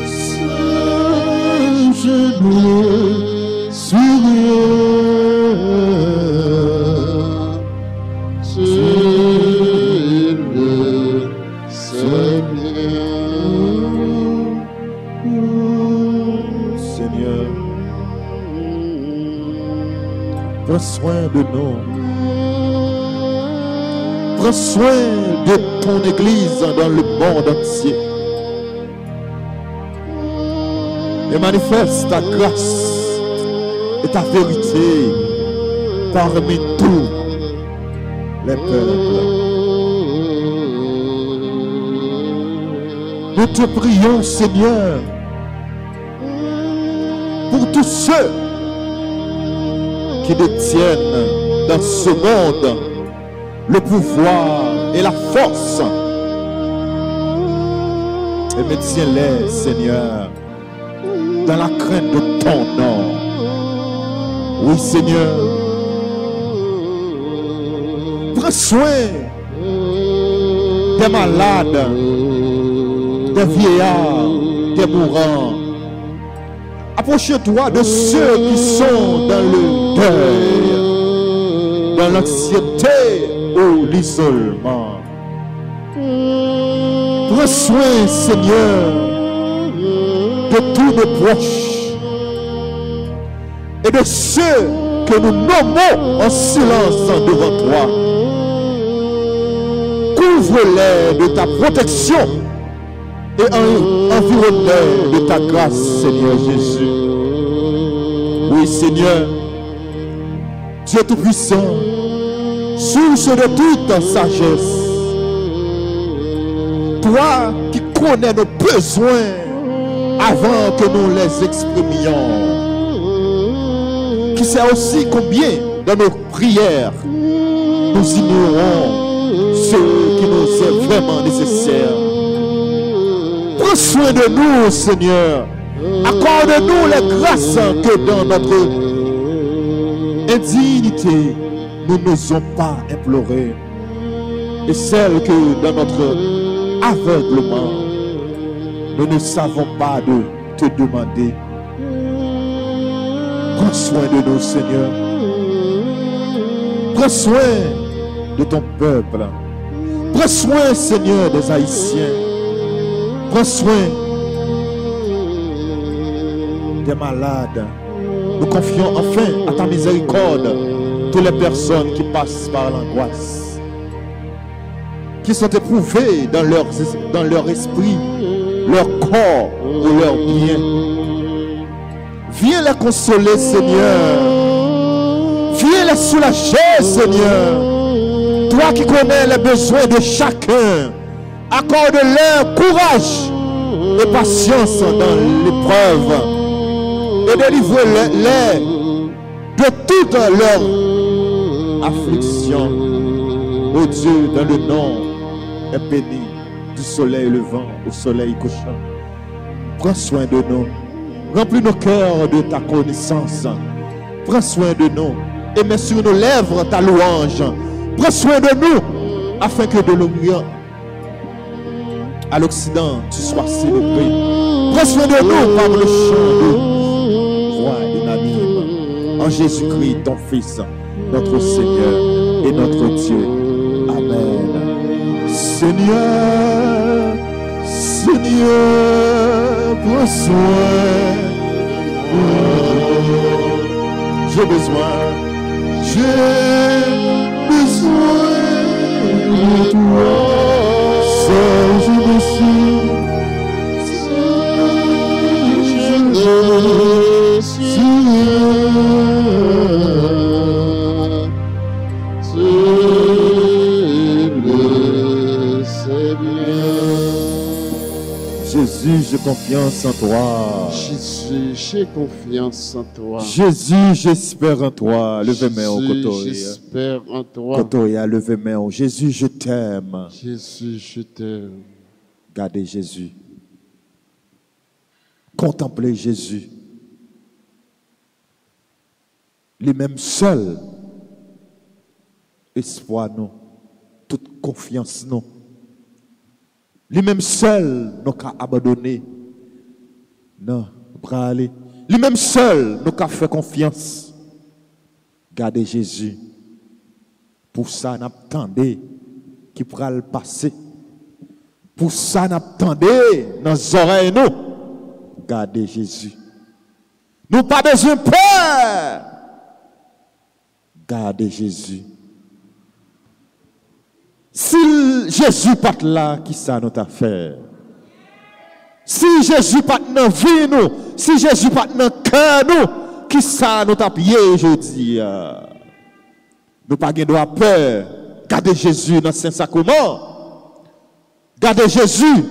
Seul je ne suis rien. Tu le sais bien. Seigneur, prends soin de nous. Prends soin de ton Église dans le monde entier. Et manifeste ta grâce et ta vérité parmi tous les peuples. Nous te prions, Seigneur, pour tous ceux qui détiennent dans ce monde le pouvoir et la force. Et maintiens-les, Seigneur, dans la crainte de ton nom. Oui, Seigneur. Prends soin des malades, des vieillards, des mourants. Approche-toi de ceux qui sont dans le deuil, dans l'anxiété ou l'isolement. Prends soin, Seigneur, de tous nos proches et de ceux que nous nommons en silence devant toi. Couvre-les de ta protection et environne-les de ta grâce, Seigneur Jésus. Oui, Seigneur, Dieu Tout-Puissant, source de toute sagesse, toi qui connais nos besoins avant que nous les exprimions, qui sais aussi combien dans nos prières nous ignorons ce qui nous est vraiment nécessaire. Prends soin de nous, Seigneur. Accorde-nous les grâces que dans notre indignité nous n'osons pas implorer, et celles que dans notre aveuglement nous ne savons pas de te demander. Prends soin de nous, Seigneur. Prends soin de ton peuple. Prends soin, Seigneur, des Haïtiens. Prends soin des malades. Nous confions enfin à ta miséricorde toutes les personnes qui passent par l'angoisse, qui sont éprouvées dans leur esprit, leur corps ou leur bien. Viens les consoler, Seigneur. Viens les soulager, Seigneur. Toi qui connais les besoins de chacun, accorde-leur courage et patience dans l'épreuve et délivre-les de toute leur affliction. Ô Dieu, dans le nom est béni du soleil levant au soleil couchant. Prends soin de nous. Remplis nos cœurs de ta connaissance. Prends soin de nous et mets sur nos lèvres ta louange. Prends soin de nous afin que de l'Orient à l'Occident tu sois célébré. Prends soin de nous par le chant de voix unanime. En Jésus-Christ, ton Fils, notre Seigneur et notre Dieu. Amen. Seigneur, Seigneur, prends soin. J'ai besoin de toi. Serge Messie, Jésus, j'ai confiance en toi. Jésus, j'ai confiance en toi. Jésus, j'espère en toi. Levez main au côté. J'espère en toi. Côté, levez main. Jésus, je t'aime. Jésus, je t'aime. Gardez Jésus. Contemplez Jésus. Lui-même seul. Espoir nous. Toute confiance nous. Lui-même seul nous qu'a abandonné. Non, bras aller. Lui-même seul nous qu'a fait confiance. Gardez Jésus. Pour ça, nous attendons qui pourra le passer. Pour ça, nous attendons dans nos oreilles, nous. Gardez Jésus. Nous pas besoin de peur. Gardez Jésus. Si Jésus pas là, qui ça nous a fait? Si Jésus pas dans vie nous, si Jésus pas dans cœur nous, qui ça nous a payé aujourd'hui? Nous pas de peur. Gardez Jésus dans Saint-Sacrement. Gardez Jésus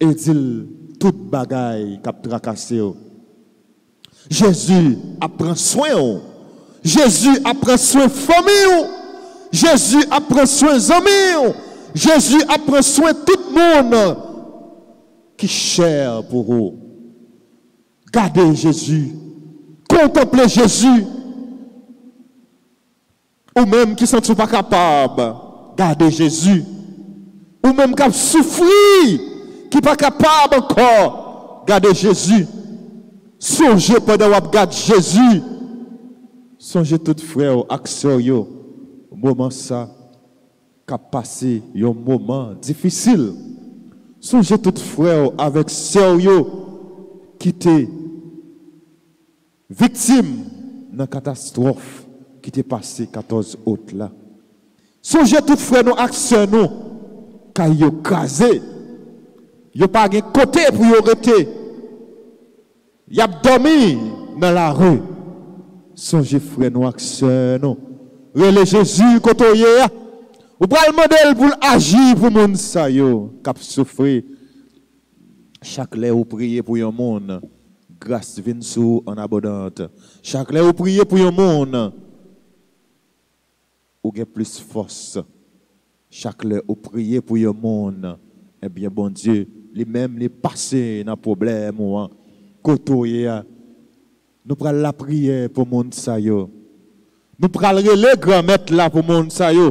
et dit toute bagaille qui a tracassé. Jésus apprend soin. Jésus apprend soin famille. Jésus apprend soin amis. Jésus apprend soin tout le monde qui cher pour vous. Gardez Jésus. Contemplez Jésus. Ou même qui ne sont pas capables. Gardez Jésus. Ou même qui souffert, qui ne sont pas capable encore. Gardez Jésus. Songez pendant que vous regardez Jésus. Songez tout frère, action yo. Moment ça, qu'a passé un moment difficile. Songez tout frère avec sérieux qui était victime d'une catastrophe qui était passé 14 août là. Songez tout frère nos actions nous car yo crasé. Yo pas de côté pour yo rester. Y a dormi dans la rue. Songez frère nos actions nous. Relais Jésus côté hier. Ou pral modèle pour agir pour moun sa yo k'ap souffrir. Chaque lè ou prier pour un monde, grâce vient sous en abondante. Chaque lè ou prier pour un monde, ou gen plus force. Chaque lè ou prier pour un monde, eh bien bon Dieu, lui-même les passé dans problème ou côté nous pral la prière pour monde sa yo. Nous pral relé grand-mère là pour monde sa yo.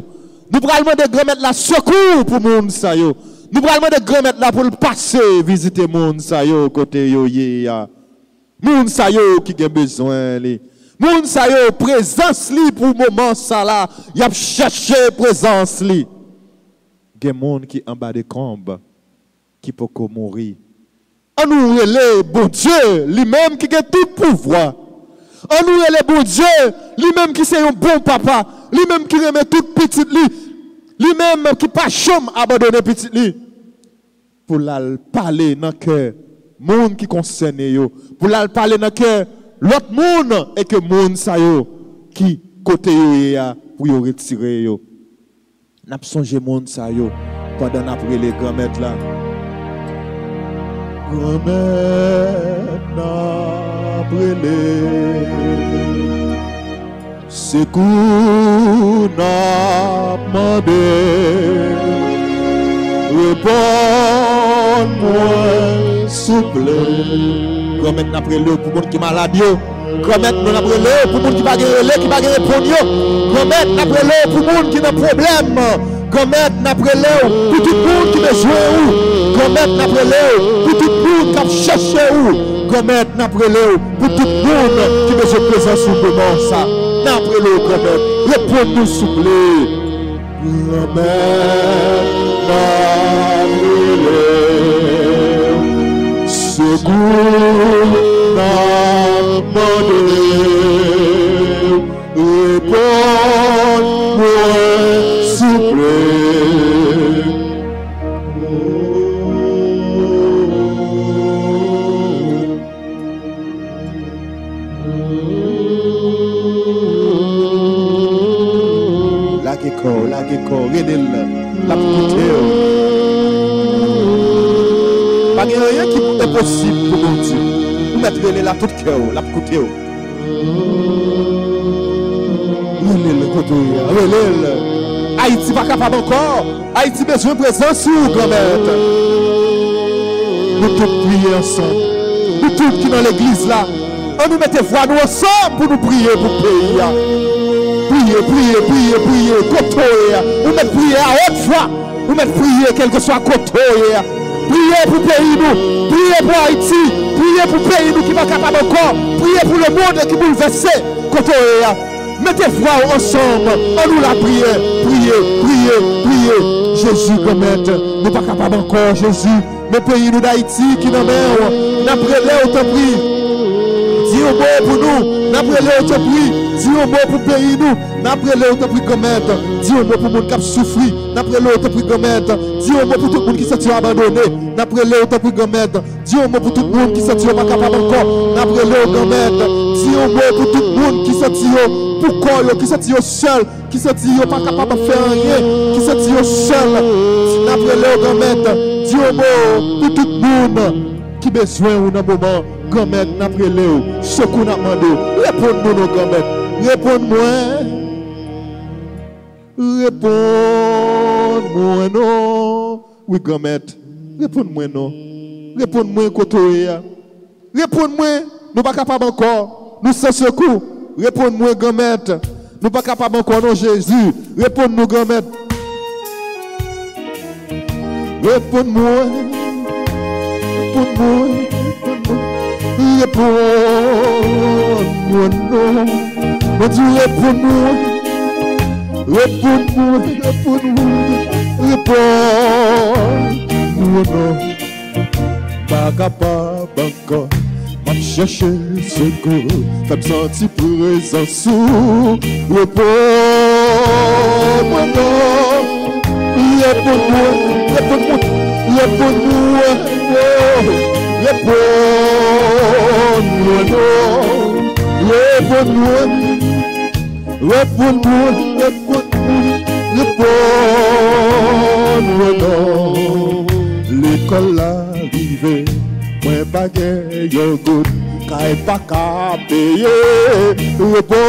Nous pral demander grand-mère la secours pour monde sa yo. Nous pral demander grand-mère là pour le passer visiter monde sa yo côté yo ya. Monde sa yo qui a besoin li. Monde sa yo présence li pour moment ça là, y a chercher présence li. Gen monde qui en bas de combe qui peut mourir. On nous relève bon Dieu, lui-même qui a tout pouvoir. On nous relève bon Dieu, lui-même qui c'est un bon papa, lui-même qui remet tout petit lui-même qui pas chôme abandonner petit lui. Pour la parler dans le cœur, monde qui concerne yo, pour la parler dans le cœur, l'autre monde et que monde ça yo qui côté yo ya pour yo retirer yo. N'a pas songé monde ça yo pendant après les grand-mères là. Grand-mère n'a brûlé, c'est qu'on n'a demandé, réponds-moi s'il vous plaît. Grand-mère n'a brûlé pour monde qui est malade, grand-mère n'a brûlé pour monde qui va guérir, qui va répondre, grand-mère n'a brûlé pour monde qui a un problème. Grand-mère n'a brûlé pour tout le monde qui besoin. Grand-mère n'a brûlé pour tout le monde qui cherche. Grand-mère n'a brûlé pour tout le monde qui besoin de présence au moment ça. N'a brûlé grand-mère. Réponds-nous s'il vous plaît. Grand-mère n'a brûlé. Secours n'a demandé. Réponds-moi s'il vous plaît. La gecko, la pouté. Pas rien qui est possible pour mon Dieu. Nous mettre la tout cœur, la pouté. Haïti pas capable encore. Haïti besoin de présence ou grand-mère. Nous tous prier ensemble. Nous tous qui dans l'église là. On nous mette voix nous ensemble pour nous prier pour le pays. Priez. Vous mettez prier à haute voix. Vous mettez prier quel que soit côté. Priez pour le pays nous. Priez pour Haïti. Priez pour le pays nous qui va capable encore. Priez pour le monde qui est bouleversé. Côté. Mettez voix ensemble. On nous la prière. Priez. Jésus commente. Nous ne sommes pas capables encore, Jésus. Mais pays nous d'Haïti qui nous met. N'a prélé autant pris. Dis au mot pour nous. N'a prélé autant pris. Dis au mot pour pays nous. N'a prélé autant pris commente. Dis au mot pour le monde qui a souffert. N'a prélé autant pris commente. Dis au mot pour tout le monde qui s'est abandonné. N'a prélé autant pris commente. Dis au mot pour tout le monde qui s'est pas capable encore. N'a prélé commente. Dis au mot pour tout le monde qui s'est pour corps, qui senti seul, qui senti pas capable de faire rien, qui senti seul, d'après le grand-mère, Dieu mot pour tout le monde qui besoin ou dans le moment, grand-mère, d'après le, ce qu'on a demandé, réponds-moi, nos grand-mère, réponds-moi, réponds-moi, non, oui, grand-mère, réponds-moi, non, réponds-moi, côté, réponds-moi, nous pas capables encore, nous sans secours, réponds-moi, grand-mère, nous pas capables encore, non, Jésus, réponds-nous, grand-mère. Réponds-moi, réponds-moi, réponds-moi, non. Mon Dieu, réponds-moi, réponds-moi, réponds-moi, réponds-moi, non. Pas capable encore, m'a cherché secours, t'as senti présence, réponds-moi, non. Réponds-moi, réponds-moi, réponds-moi, réponds-moi, non. Réponds-moi, réponds-moi, réponds-moi, réponds-moi, non. L'école arrivée, moi baguette, yo good, car pas qu'à payer. Réponds-moi,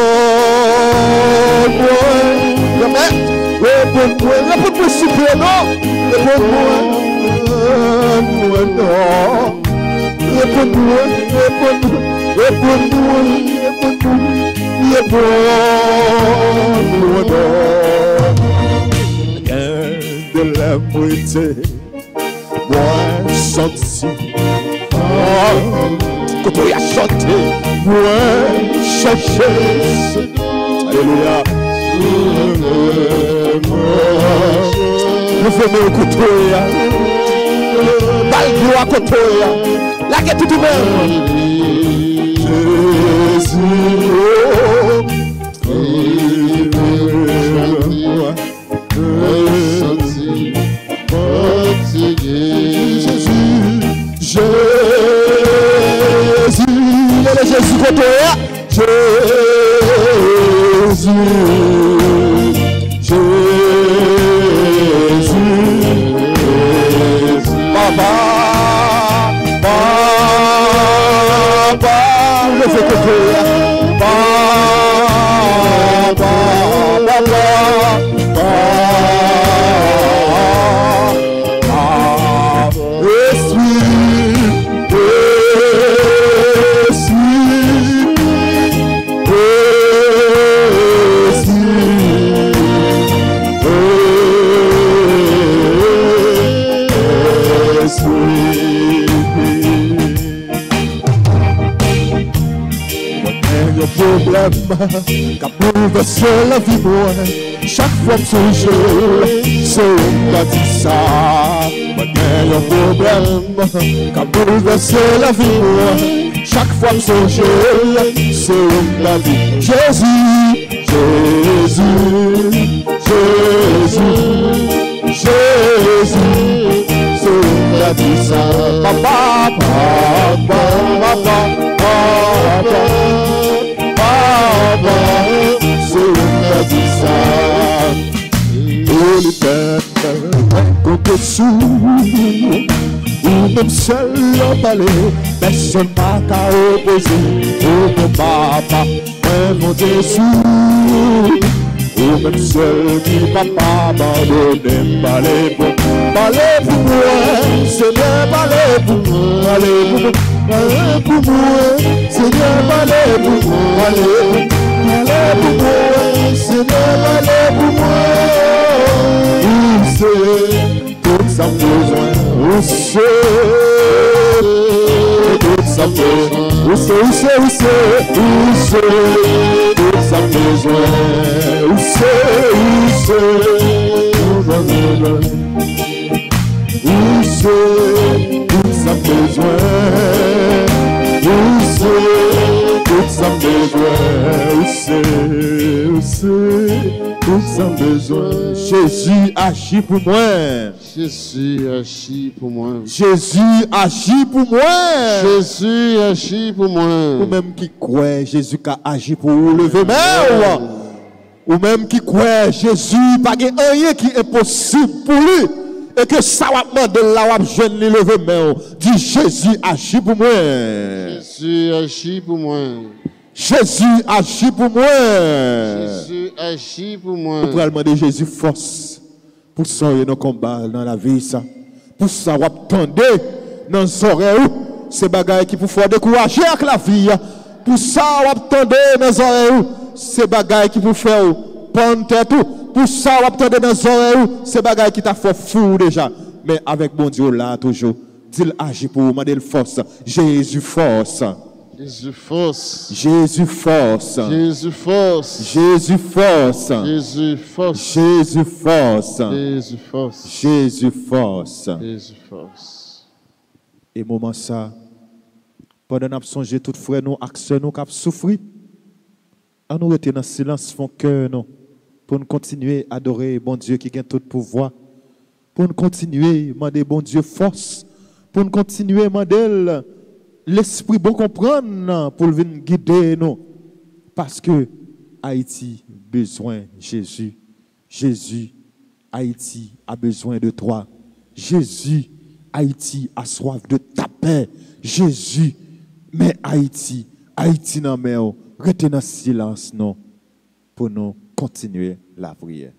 réponds-moi, réponds-moi, super, non. Réponds-moi, non. Réponds-moi, réponds-moi, réponds-moi, réponds-moi, réponds-moi, non. De la moitié, moi, chanté. Quand on a chanté, moi, cherché. Alléluia. Nous faisons un couteau, balle à côté, la guette tout de même. Jésus, Jésus, côté, Jésus. Qu'a bouleversé la vie moi, chaque fois que je joue, c'est on m'a dit ça. Moi j'ai un problème, qu'a bouleversé la vie moi, chaque fois que je joue, c'est on m'a dit Jésus, Jésus, Jésus, Jésus, c'est on m'a dit ça. Papa, papa, papa, papa. C'est un dit ça. Oh l'éternel, compte sur ou même seul en palais, personne n'a qu'à opposer. Oh mon papa, mon Jésus, ou même seul qui papa abandonné. Parlez pour moi, Seigneur, parlez pour moi, allez pour moi, Seigneur, parlez pour moi, allez pour moi, Seigneur, allez pour moi. Où c'est tout ça besoin, où c'est tout ça besoin, où c'est tout ça besoin, où c'est tout ça besoin, où c'est tout sans besoin. Jésus agit pour moi. Jésus agit pour moi. Jésus agit pour moi. Jésus agit pour moi. Ou même qui croit Jésus qui a agi pour vous, levez main. Ou même qui croit Jésus, pas rien qui est possible pour lui. Et que ça va demander là, jeune, lever main. Dit Jésus agit pour moi. Jésus agit pour moi. Jésus agit pour moi. Jésus agit pour moi. Vous pouvez demander Jésus force pour sauver nos combats dans la vie. Ça. Pour ça, vous attendez dans les oreilles. Ces bagailles qui vous font décourager avec la vie. Pour ça, vous attendez dans les oreilles. Ces bagailles qui vous font prendre tête. Pour ça, vous attendez dans les oreilles. Ces bagailles qui t'a fait fou déjà. Mais avec bon Dieu là, toujours. Dit agit pour vous, demandez force. Jésus force. Jésus force. Jésus force. Jésus force. Jésus force. Jésus force. Jésus force. Jésus force. Jésus force. Jésus force. Et moment ça, pendant qu'on songe tout frère nous, actions nous qui souffrir, à nous rester dans le silence, font cœur nous, pour nous continuer à adorer bon Dieu qui a tout pouvoir, pour nous continuer à demander bon Dieu force, pour nous continuer à demander l'esprit bon comprendre pour venir guider nous. Parce que Haïti a besoin de Jésus. Jésus, Haïti a besoin de toi. Jésus, Haïti a soif de ta paix. Jésus, mais Haïti dans mer, restez dans le silence non, pour nous continuer la prière.